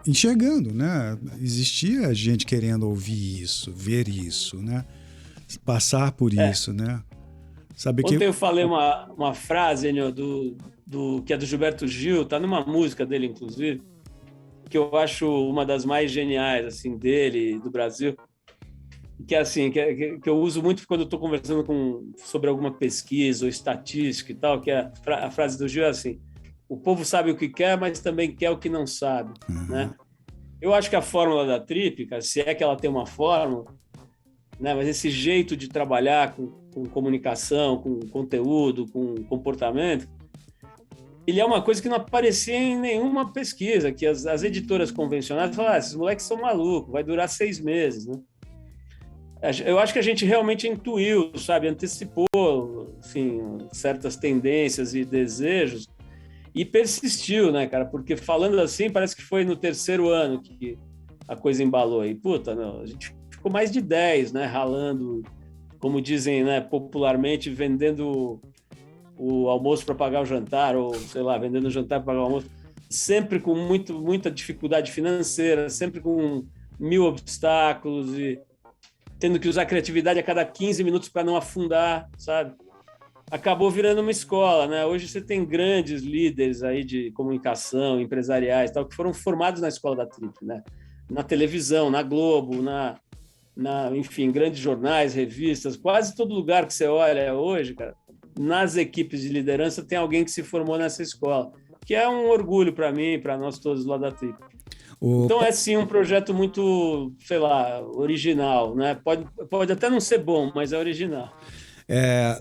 enxergando, né? Existia gente querendo ouvir isso, ver isso, né? Passar por isso, né? Saber Ontem eu falei uma frase, Enio, que é do Gilberto Gil, tá numa música dele, inclusive, que eu acho uma das mais geniais, assim, dele, do Brasil, que é assim, que eu uso muito quando eu estou conversando sobre alguma pesquisa ou estatística e tal, que é a frase do Gil é assim: o povo sabe o que quer, mas também quer o que não sabe, né? Eu acho que a fórmula da Trip, cara, se é que ela tem uma fórmula, né, mas esse jeito de trabalhar com comunicação, com conteúdo, com comportamento, ele é uma coisa que não aparecia em nenhuma pesquisa, que as editoras convencionais falam, esses moleques são malucos, vai durar 6 meses, né? Eu acho que a gente realmente intuiu, sabe, antecipou, assim, certas tendências e desejos e persistiu, né, cara? Porque falando assim, parece que foi no 3º ano que a coisa embalou. E, puta, não, a gente ficou mais de 10, né, ralando, como dizem, né, popularmente, vendendo o almoço para pagar o jantar, ou, sei lá, vendendo o jantar para pagar o almoço, sempre com muita dificuldade financeira, sempre com 1000 obstáculos e tendo que usar a criatividade a cada 15 minutos para não afundar, sabe? Acabou virando uma escola, né? Hoje você tem grandes líderes aí de comunicação, empresariais, tal, que foram formados na escola da Trip, né? Na televisão, na Globo, enfim, grandes jornais, revistas, quase todo lugar que você olha hoje, cara, nas equipes de liderança tem alguém que se formou nessa escola, que é um orgulho para mim, para nós todos lá da Trip. Então é sim um projeto muito, sei lá, original, né? Pode até não ser bom, mas é original.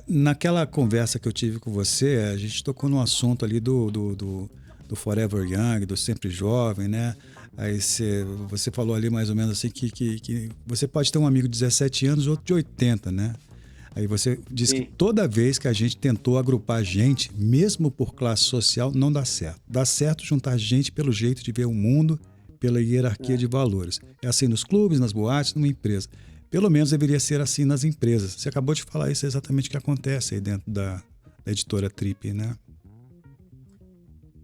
Naquela conversa que eu tive com você, a gente tocou no assunto ali do Forever Young, do Sempre Jovem, né? Aí você falou ali mais ou menos assim que você pode ter um amigo de 17 anos, outro de 80, né? Aí você disse que toda vez que a gente tentou agrupar gente, mesmo por classe social, não dá certo. Dá certo juntar gente pelo jeito de ver o mundo, pela hierarquia de valores. É assim nos clubes, nas boates, numa empresa. Pelo menos deveria ser assim nas empresas. Você acabou de falar isso, é exatamente o que acontece aí dentro da editora Trip, né?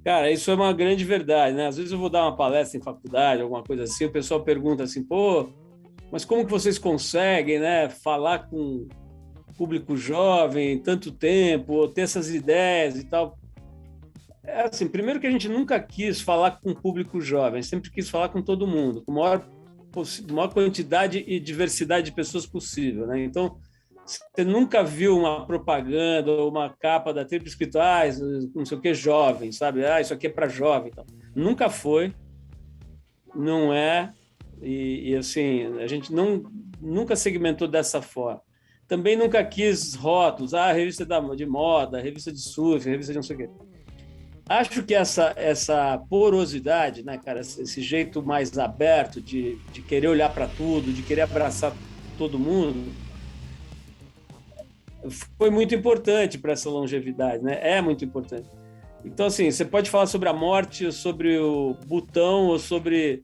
Cara, isso é uma grande verdade, né? Às vezes eu vou dar uma palestra em faculdade, alguma coisa assim, o pessoal pergunta assim, pô, mas como que vocês conseguem, né, falar com público jovem tanto tempo, ou ter essas ideias e tal? É assim, primeiro que a gente nunca quis falar com o público jovem, sempre quis falar com todo mundo, com a maior quantidade e diversidade de pessoas possível, né? Então, você nunca viu uma propaganda ou uma capa da Trip escrito, não sei o que, jovem, sabe? Isso aqui é para jovem. Então, nunca foi, não é, e assim, a gente nunca segmentou dessa forma. Também nunca quis rótulos, revista de moda, revista de surf, revista de não sei o quê. Acho que essa porosidade, né, cara, esse jeito mais aberto de querer olhar para tudo, de querer abraçar todo mundo, foi muito importante para essa longevidade, né? É muito importante. Então, assim, você pode falar sobre a morte, sobre o Butão, ou sobre,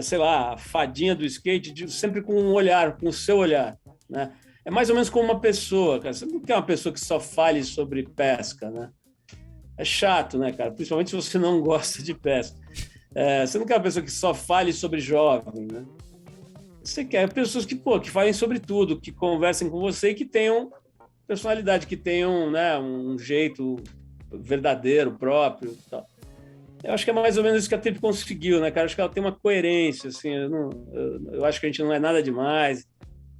sei lá, a fadinha do skate, sempre com um olhar, com o seu olhar, né? É mais ou menos como uma pessoa, cara. Você não quer uma pessoa que só fale sobre pesca, né? É chato, né, cara? Principalmente se você não gosta de pesca. Você não quer uma pessoa que só fale sobre jovem, né? Você quer pessoas que falem sobre tudo, que conversem com você e que tenham personalidade, que tenham, né, um jeito verdadeiro, próprio e tal. Eu acho que é mais ou menos isso que a Trip conseguiu, né, cara? Eu acho que ela tem uma coerência, assim, eu acho que a gente não é nada demais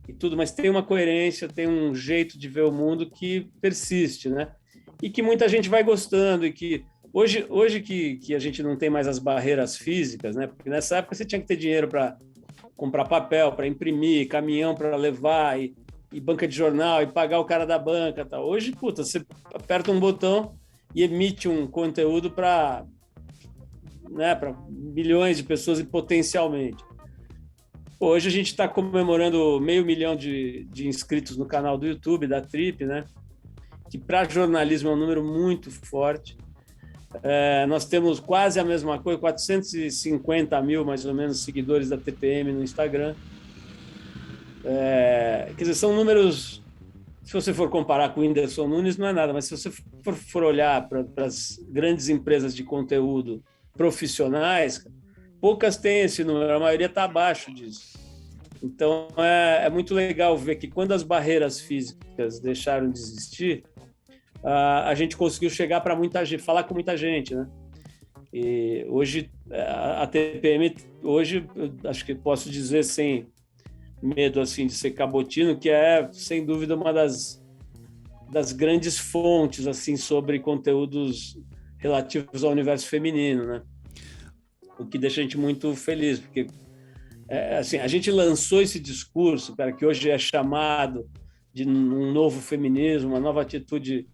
e tudo, mas tem uma coerência, tem um jeito de ver o mundo que persiste, né? E que muita gente vai gostando e que hoje que a gente não tem mais as barreiras físicas, né? Porque nessa época você tinha que ter dinheiro para comprar papel, para imprimir, caminhão para levar e banca de jornal e pagar o cara da banca, tal. Hoje, você aperta um botão e emite um conteúdo para, né, para milhões de pessoas e potencialmente. Hoje a gente está comemorando 500 mil de inscritos no canal do YouTube da Trip, né? Que para jornalismo é um número muito forte. Nós temos quase a mesma coisa, 450 mil, mais ou menos, seguidores da TPM no Instagram. Quer dizer, são números, se você for comparar com o Whindersson Nunes, não é nada, mas se você for olhar para as grandes empresas de conteúdo profissionais, poucas têm esse número, a maioria está abaixo disso. Então, é muito legal ver que quando as barreiras físicas deixaram de existir, a gente conseguiu chegar para muita gente, falar com muita gente, né? E hoje, a TPM, hoje, acho que posso dizer sem medo assim de ser cabotino, que é, sem dúvida, uma das grandes fontes assim sobre conteúdos relativos ao universo feminino, né? O que deixa a gente muito feliz, porque assim, a gente lançou esse discurso, cara, que hoje é chamado de um novo feminismo, uma nova atitude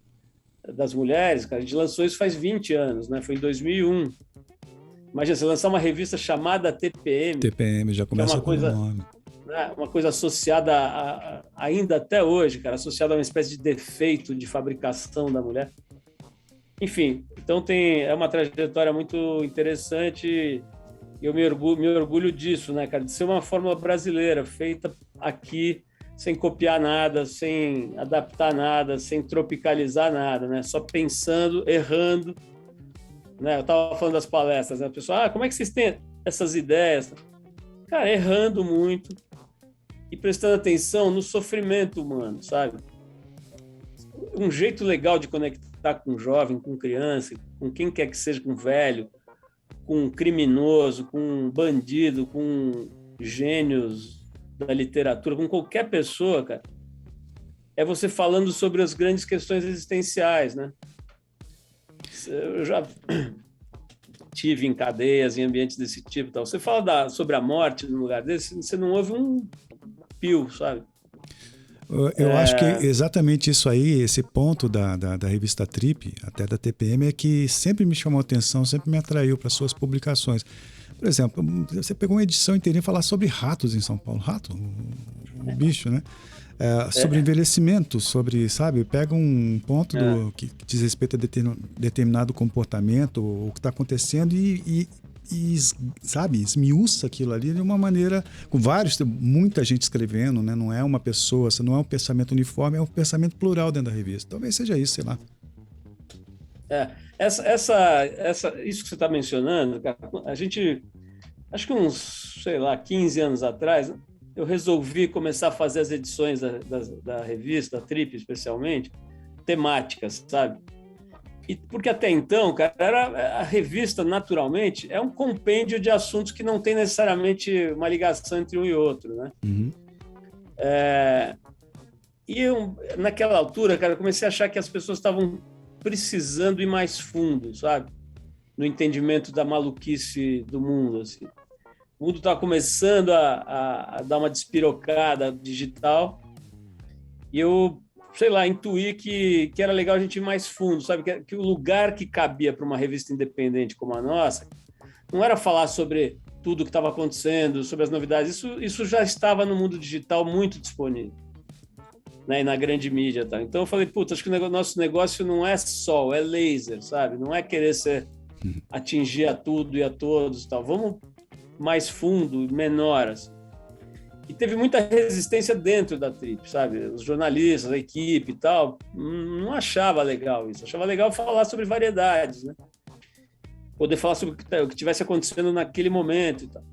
das mulheres, cara. A gente lançou isso faz 20 anos, né? Foi em 2001. Imagina, você lançar uma revista chamada TPM. TPM, já começa com o nome. Né? Uma coisa associada ainda até hoje, cara, associada a uma espécie de defeito de fabricação da mulher. Enfim, então é uma trajetória muito interessante e eu me orgulho disso, né, cara, de ser uma fórmula brasileira, feita aqui, sem copiar nada, sem adaptar nada, sem tropicalizar nada, né, só pensando, errando, né, eu estava falando das palestras, né, a pessoa, como é que vocês têm essas ideias? Cara, errando muito e prestando atenção no sofrimento humano, sabe? Um jeito legal de conectar com um jovem, com criança, com quem quer que seja, com velho, com um criminoso, com um bandido, com gênios da literatura, com qualquer pessoa, cara, é você falando sobre as grandes questões existenciais, né? Eu tive em cadeias, em ambientes desse tipo. Tal. Você fala sobre a morte num lugar desse, você não ouve um pio, sabe? Eu acho que exatamente isso aí, esse ponto da revista Trip, até da TPM, é que sempre me chamou a atenção, sempre me atraiu para suas publicações. Por exemplo, você pegou uma edição inteirinha falar sobre ratos em São Paulo. Rato, o bicho, né? Sobre envelhecimento, sobre, sabe, pega um ponto que diz respeito a determinado comportamento, o que está acontecendo e sabe, esmiuça aquilo ali de uma maneira, com muita gente escrevendo, né? Não é uma pessoa, não é um pensamento uniforme, é um pensamento plural dentro da revista. Talvez seja isso, sei lá. Isso que você está mencionando, cara, a gente, acho que uns, sei lá, 15 anos atrás, eu resolvi começar a fazer as edições da revista, da Trip especialmente, temáticas, sabe? Porque até então, cara, a revista, naturalmente, é um compêndio de assuntos que não tem necessariamente uma ligação entre um e outro, né? Uhum. Naquela altura, cara, eu comecei a achar que as pessoas estavam precisando ir mais fundo, sabe? No entendimento da maluquice do mundo, assim. O mundo estava começando a dar uma despirocada digital e eu, sei lá, intuí que era legal a gente ir mais fundo, sabe? Que o lugar que cabia para uma revista independente como a nossa não era falar sobre tudo que estava acontecendo, sobre as novidades. Isso já estava no mundo digital muito disponível, né? E na grande mídia, tá? Então eu falei, putz, acho que o nosso negócio não é sol, é laser, sabe? Não é querer atingir a tudo e a todos, tal. Vamos mais fundo, menor, assim. E teve muita resistência dentro da Trip, sabe? Os jornalistas, a equipe e tal, não achava legal isso. Achava legal falar sobre variedades, né? Poder falar sobre o que estivesse acontecendo naquele momento e tal.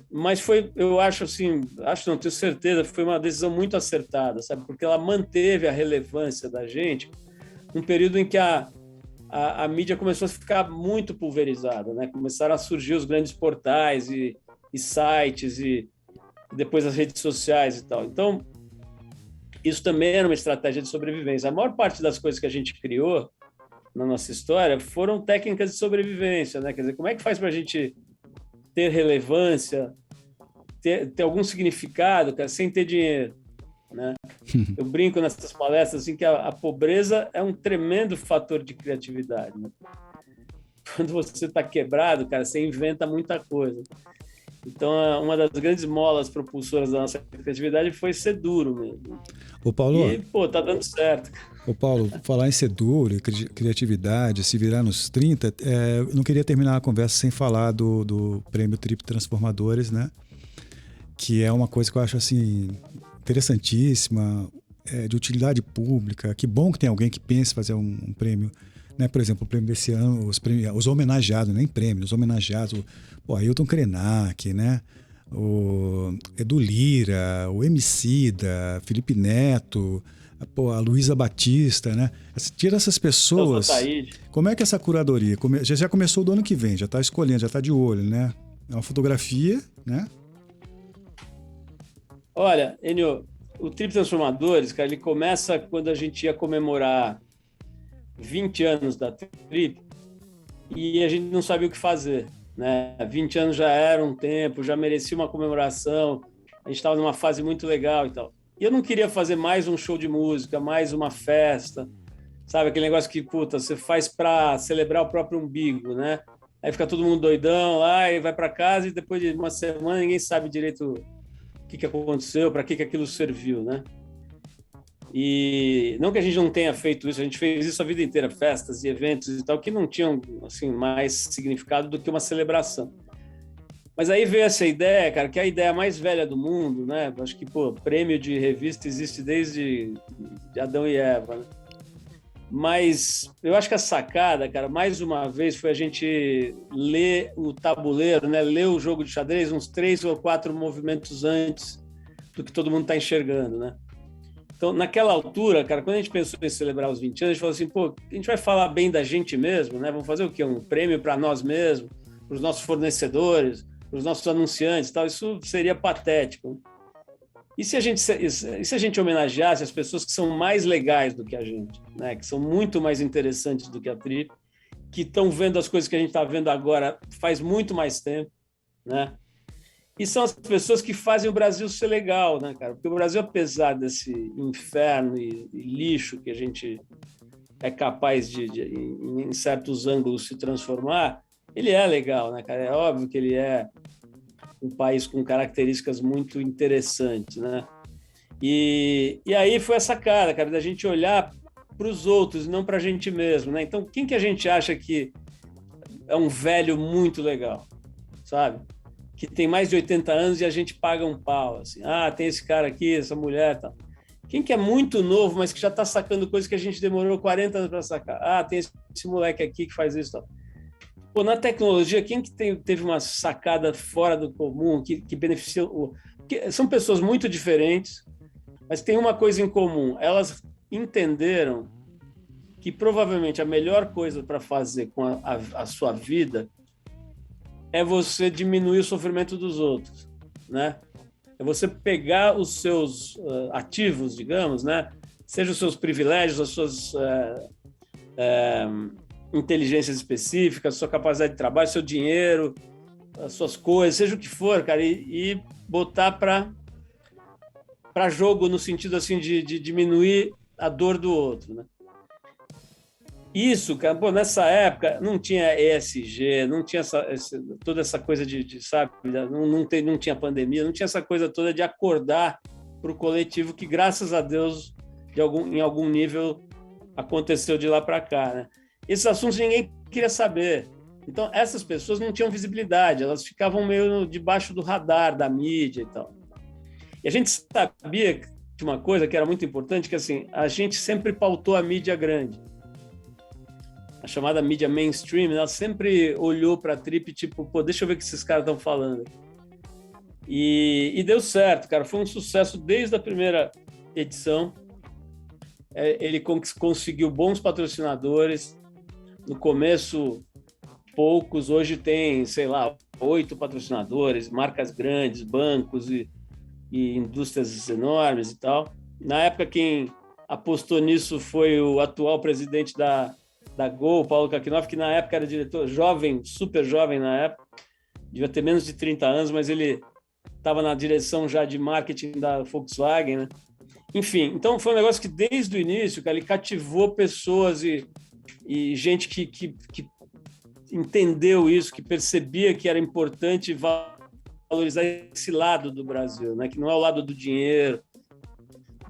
Mas foi, eu acho assim, não tenho certeza, foi uma decisão muito acertada, sabe? Porque ela manteve a relevância da gente num período em que a mídia começou a ficar muito pulverizada, né? Começaram a surgir os grandes portais e sites e depois as redes sociais e tal. Então, isso também era uma estratégia de sobrevivência. A maior parte das coisas que a gente criou na nossa história foram técnicas de sobrevivência, né? Quer dizer, como é que faz para a gente ter relevância, ter algum significado, cara, sem ter dinheiro, né? Eu brinco nessas palestras assim, que a pobreza é um tremendo fator de criatividade, né? Quando você está quebrado, cara, você inventa muita coisa. Então, uma das grandes molas propulsoras da nossa criatividade foi ser duro mesmo. Ô, Paulo, e, tá dando certo. Ô, Paulo, falar em ser duro, criatividade, se virar nos 30, eu não queria terminar a conversa sem falar do Prêmio Trip Transformadores, né? Que é uma coisa que eu acho, assim, interessantíssima, de utilidade pública. Que bom que tem alguém que pense em fazer um prêmio, né? Por exemplo, o prêmio desse ano, os homenageados, nem prêmio, os homenageados, o Ailton Krenak, né? O Edu Lira, o Emicida, Felipe Neto, a Luísa Batista, né? Tira essas pessoas. Como é que essa curadoria? Já começou do ano que vem, já está escolhendo, já está de olho, né? É uma fotografia, né? Olha, Enio, o Trip Transformadores, cara, ele começa quando a gente ia comemorar 20 anos da Trip e a gente não sabia o que fazer, né? 20 anos já era um tempo, já merecia uma comemoração, a gente estava numa fase muito legal e tal. E eu não queria fazer mais um show de música, mais uma festa, sabe? Aquele negócio que, você faz para celebrar o próprio umbigo, né? Aí fica todo mundo doidão lá e vai para casa e depois de uma semana ninguém sabe direito o que aconteceu, para que aquilo serviu, né? E não que a gente não tenha feito isso, a gente fez isso a vida inteira, festas e eventos e tal, que não tinham assim, mais significado do que uma celebração. Mas aí veio essa ideia, cara, que é a ideia mais velha do mundo, né? Acho que, prêmio de revista existe desde Adão e Eva, né? Mas eu acho que a sacada, cara, mais uma vez, foi a gente ler o tabuleiro, né? Ler o jogo de xadrez uns 3 ou 4 movimentos antes do que todo mundo está enxergando, né? Então, naquela altura, cara, quando a gente pensou em celebrar os 20 anos, a gente falou assim, a gente vai falar bem da gente mesmo, né? Vamos fazer o quê? Um prêmio para nós mesmos, para os nossos fornecedores, para os nossos anunciantes e tal. Isso seria patético, né? E se a gente homenageasse as pessoas que são mais legais do que a gente, né? Que são muito mais interessantes do que a Trip que estão vendo as coisas que a gente está vendo agora faz muito mais tempo, né? E são as pessoas que fazem o Brasil ser legal, né, cara? Porque o Brasil, apesar desse inferno e lixo que a gente é capaz de, em certos ângulos, se transformar, ele é legal, né, cara? É óbvio que ele é um país com características muito interessantes, né? E aí foi essa cara, da gente olhar para os outros e não para a gente mesmo, né? Então, quem que a gente acha que é um velho muito legal, sabe? Que tem mais de 80 anos e a gente paga um pau, assim. Ah, tem esse cara aqui, essa mulher, tal. Quem que é muito novo, mas que já está sacando coisas que a gente demorou 40 anos para sacar? Ah, tem esse moleque aqui que faz isso, tal. Pô, na tecnologia, quem que teve uma sacada fora do comum, que beneficia... São pessoas muito diferentes, mas tem uma coisa em comum. Elas entenderam que provavelmente a melhor coisa para fazer com a sua vida é você diminuir o sofrimento dos outros, né? É você pegar os seus ativos, digamos, né? Seja os seus privilégios, as suas inteligências específicas, a sua capacidade de trabalho, seu dinheiro, as suas coisas, seja o que for, cara, e botar para jogo no sentido assim de diminuir a dor do outro, né? Isso, cara, pô, nessa época não tinha ESG, não tinha toda essa coisa sabe, não tinha pandemia, não tinha essa coisa toda de acordar para o coletivo que, graças a Deus, em algum nível aconteceu de lá para cá, né? Esses assuntos ninguém queria saber. Então, essas pessoas não tinham visibilidade, elas ficavam meio debaixo do radar da mídia e tal. E a gente sabia de uma coisa que era muito importante, que assim, a gente sempre pautou a mídia grande. A chamada mídia mainstream, ela sempre olhou para a Trip, tipo, pô, deixa eu ver o que esses caras estão falando. E deu certo, cara. Foi um sucesso desde a primeira edição. Ele conseguiu bons patrocinadores. No começo, poucos. Hoje tem, sei lá, 8 patrocinadores, marcas grandes, bancos e indústrias enormes e tal. Na época, quem apostou nisso foi o atual presidente da Gol, Paulo Kakinoff, que na época era diretor jovem, super jovem na época, devia ter menos de 30 anos, mas ele estava na direção já de marketing da Volkswagen, né? Enfim, então foi um negócio que desde o início, cara, ele cativou pessoas e gente que entendeu isso, que percebia que era importante valorizar esse lado do Brasil, né? Que não é o lado do dinheiro,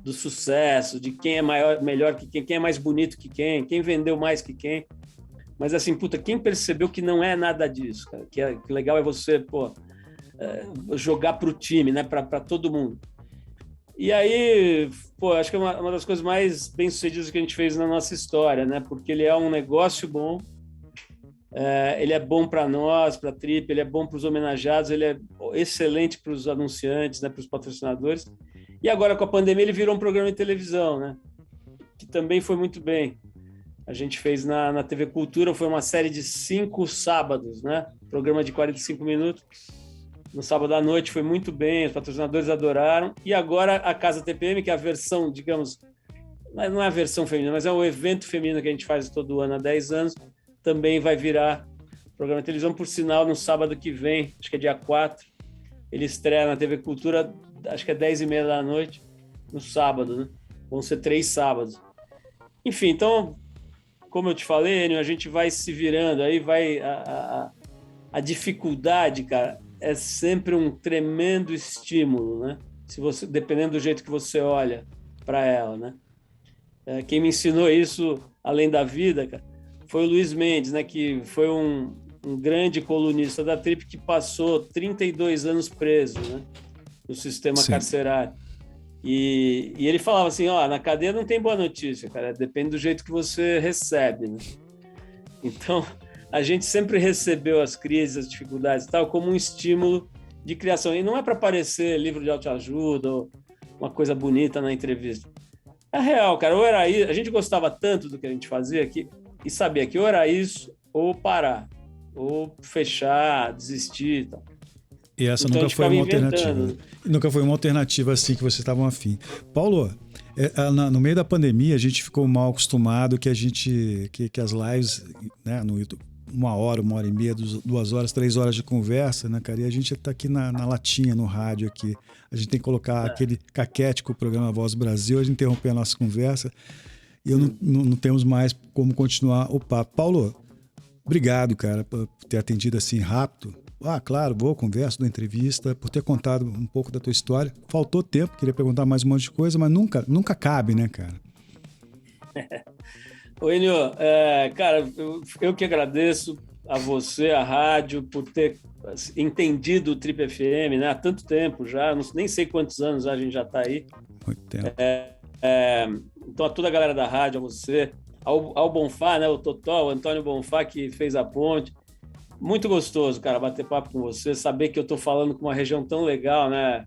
do sucesso, de quem é melhor que quem é mais bonito que quem vendeu mais que quem. Mas assim, puta, quem percebeu que não é nada disso, cara, que legal é você, pô, jogar pro time, né, para todo mundo. E aí, pô, acho que é uma das coisas mais bem-sucedidas que a gente fez na nossa história, né, porque ele é um negócio bom, ele é bom para nós, para a Trip, ele é bom para os homenageados, ele é excelente para os anunciantes, né, para os patrocinadores. E agora, com a pandemia, ele virou um programa de televisão, né? Que também foi muito bem. A gente fez na TV Cultura, foi uma série de 5 sábados, né? Programa de 45 minutos. No sábado à noite foi muito bem, os patrocinadores adoraram. E agora a Casa TPM, que é a versão, digamos, não é a versão feminina, mas é o evento feminino que a gente faz todo ano há 10 anos, também vai virar programa de televisão. Por sinal, no sábado que vem, acho que é dia 4, ele estreia na TV Cultura, acho que é 10h30 da noite, no sábado, né? Vão ser 3 sábados. Enfim, então, como eu te falei, Enio, a gente vai se virando, aí vai... A dificuldade, cara, é sempre um tremendo estímulo, né? Dependendo do jeito que você olha para ela, né? Quem me ensinou isso, além da vida, cara, foi o Luiz Mendes, né? Que foi um grande colunista da Trip que passou 32 anos preso, né? No sistema carcerário. E ele falava assim, ó, na cadeia não tem boa notícia, cara, depende do jeito que você recebe, né? Então, a gente sempre recebeu as crises, as dificuldades e tal, como um estímulo de criação. E não é para parecer livro de autoajuda ou uma coisa bonita na entrevista. É real, cara, ou era isso, a gente gostava tanto do que a gente fazia e sabia que ou era isso, ou parar, ou fechar, desistir e tal. E essa então, nunca foi uma alternativa. Nunca foi uma alternativa assim que vocês estavam afim. Paulo, no meio da pandemia a gente ficou mal acostumado que as lives, né, no YouTube, 1 hora, 1h30, 2 horas, 3 horas de conversa, né, cara? E a gente tá aqui na latinha, no rádio aqui. A gente tem que colocar aquele caquete com o programa Voz do Brasil, a gente interromper a nossa conversa e não temos mais como continuar o papo. Paulo, obrigado, cara, por ter atendido assim rápido. Claro, boa conversa, boa entrevista, por ter contado um pouco da tua história. Faltou tempo, queria perguntar mais um monte de coisa, mas nunca cabe, né, cara? Ô, Enio, cara, eu que agradeço a você, a rádio, por ter entendido o Trip FM, né? Há tanto tempo já, nem sei quantos anos a gente já está aí. Muito tempo. Então, a toda a galera da rádio, a você, ao Bonfá, né? O Totó, o Antônio Bonfá, que fez a ponte. Muito gostoso, cara, bater papo com você, saber que eu estou falando com uma região tão legal, né?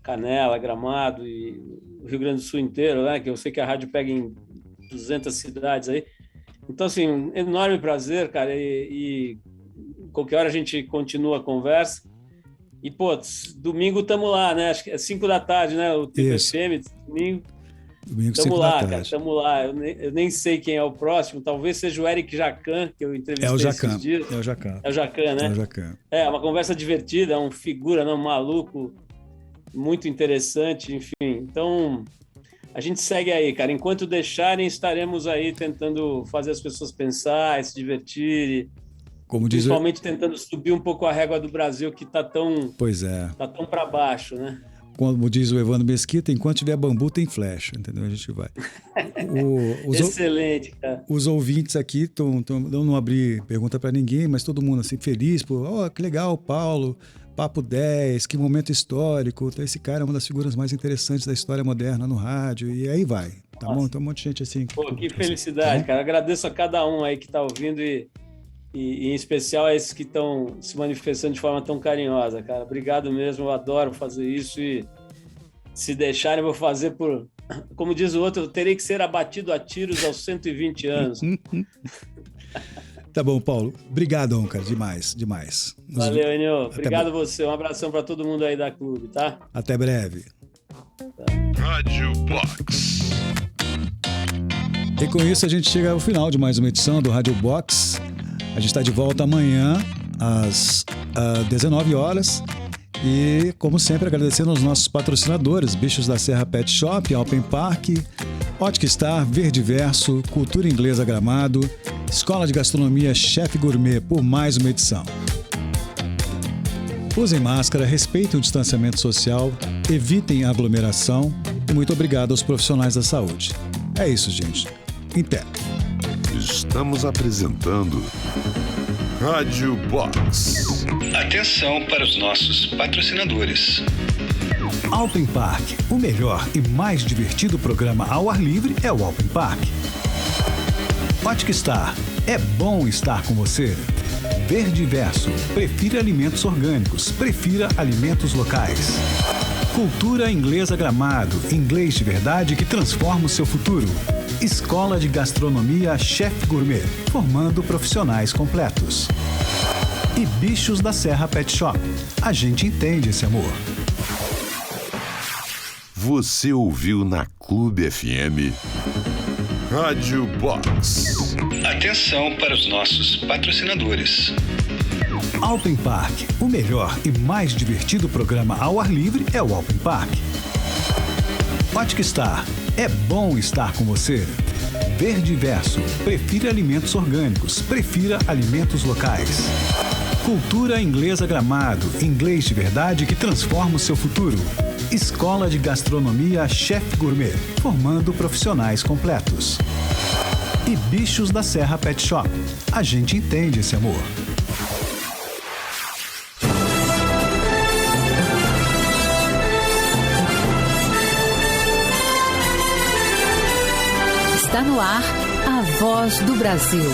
Canela, Gramado e o Rio Grande do Sul inteiro, né? Que eu sei que a rádio pega em 200 cidades aí. Então, assim, um enorme prazer, cara, e qualquer hora a gente continua a conversa. E, pô, domingo estamos lá, né? Acho que é 5 da tarde, né? O TPFM, domingo. Domingo, estamos lá, cara, estamos lá. Eu nem sei quem é o próximo, talvez seja o Eric Jacan, que eu entrevistei esses dias. É o Jacan, né? É o Jacan. Uma conversa divertida, um figura, um maluco, muito interessante, enfim. Então, a gente segue aí, cara. Enquanto deixarem, estaremos aí tentando fazer as pessoas pensar, se divertir, principalmente tentando subir um pouco a régua do Brasil, que tá tão para baixo, né? Como diz o Evandro Mesquita, enquanto tiver bambu tem flecha, entendeu? A gente vai. Excelente, cara. Os ouvintes aqui eu não abri pergunta para ninguém, mas todo mundo assim feliz, que legal, Paulo, Papo 10, que momento histórico, esse cara é uma das figuras mais interessantes da história moderna no rádio, e aí vai, tá bom? Então um monte de gente assim. Pô, que felicidade, cara. Agradeço a cada um aí que tá ouvindo e em especial a esses que estão se manifestando de forma tão carinhosa, cara. Obrigado mesmo, eu adoro fazer isso e se deixarem eu vou fazer por... Como diz o outro, eu terei que ser abatido a tiros aos 120 anos. Tá bom, Paulo. Obrigadão, cara. Demais. Valeu, Enio. Obrigado a você. Um abração para todo mundo aí da clube, tá? Até breve. Rádio Box. E com isso a gente chega ao final de mais uma edição do Rádio Box. A gente está de volta amanhã às 19 horas. E, como sempre, agradecendo aos nossos patrocinadores, Bichos da Serra Pet Shop, Alpen Park, Ótica Star, Verde Verso, Cultura Inglesa Gramado, Escola de Gastronomia Chef Gourmet, por mais uma edição. Usem máscara, respeitem o distanciamento social, evitem a aglomeração e muito obrigado aos profissionais da saúde. É isso, gente. Em pé. Estamos apresentando Rádio Box. Atenção para os nossos patrocinadores. Alpen Park, o melhor e mais divertido programa ao ar livre é o Alpen Park. Ótica Star, é bom estar com você. Verde Verso, prefira alimentos orgânicos, prefira alimentos locais. Cultura Inglesa Gramado, inglês de verdade que transforma o seu futuro. Escola de Gastronomia Chef Gourmet, formando profissionais completos. E Bichos da Serra Pet Shop, a gente entende esse amor. Você ouviu na Clube FM Rádio Box. Atenção para os nossos patrocinadores. Alpen Park, o melhor e mais divertido programa ao ar livre é o Alpen Park. Ótica Star, é bom estar com você. Verde Verso, prefira alimentos orgânicos, prefira alimentos locais. Cultura Inglesa Gramado, inglês de verdade que transforma o seu futuro. Escola de Gastronomia Chef Gourmet, formando profissionais completos. E Bichos da Serra Pet Shop, a gente entende esse amor. Está no ar a Voz do Brasil.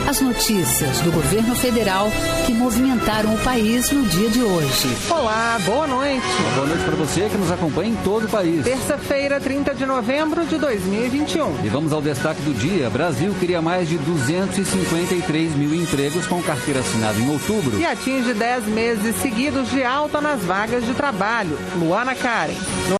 As notícias do governo federal que movimentaram o país no dia de hoje. Olá, boa noite. Boa noite para você que nos acompanha em todo o país. Terça-feira, 30 de novembro de 2021. E vamos ao destaque do dia. Brasil cria mais de 253 mil empregos com carteira assinada em outubro. E atinge 10 meses seguidos de alta nas vagas de trabalho. Luana Karen.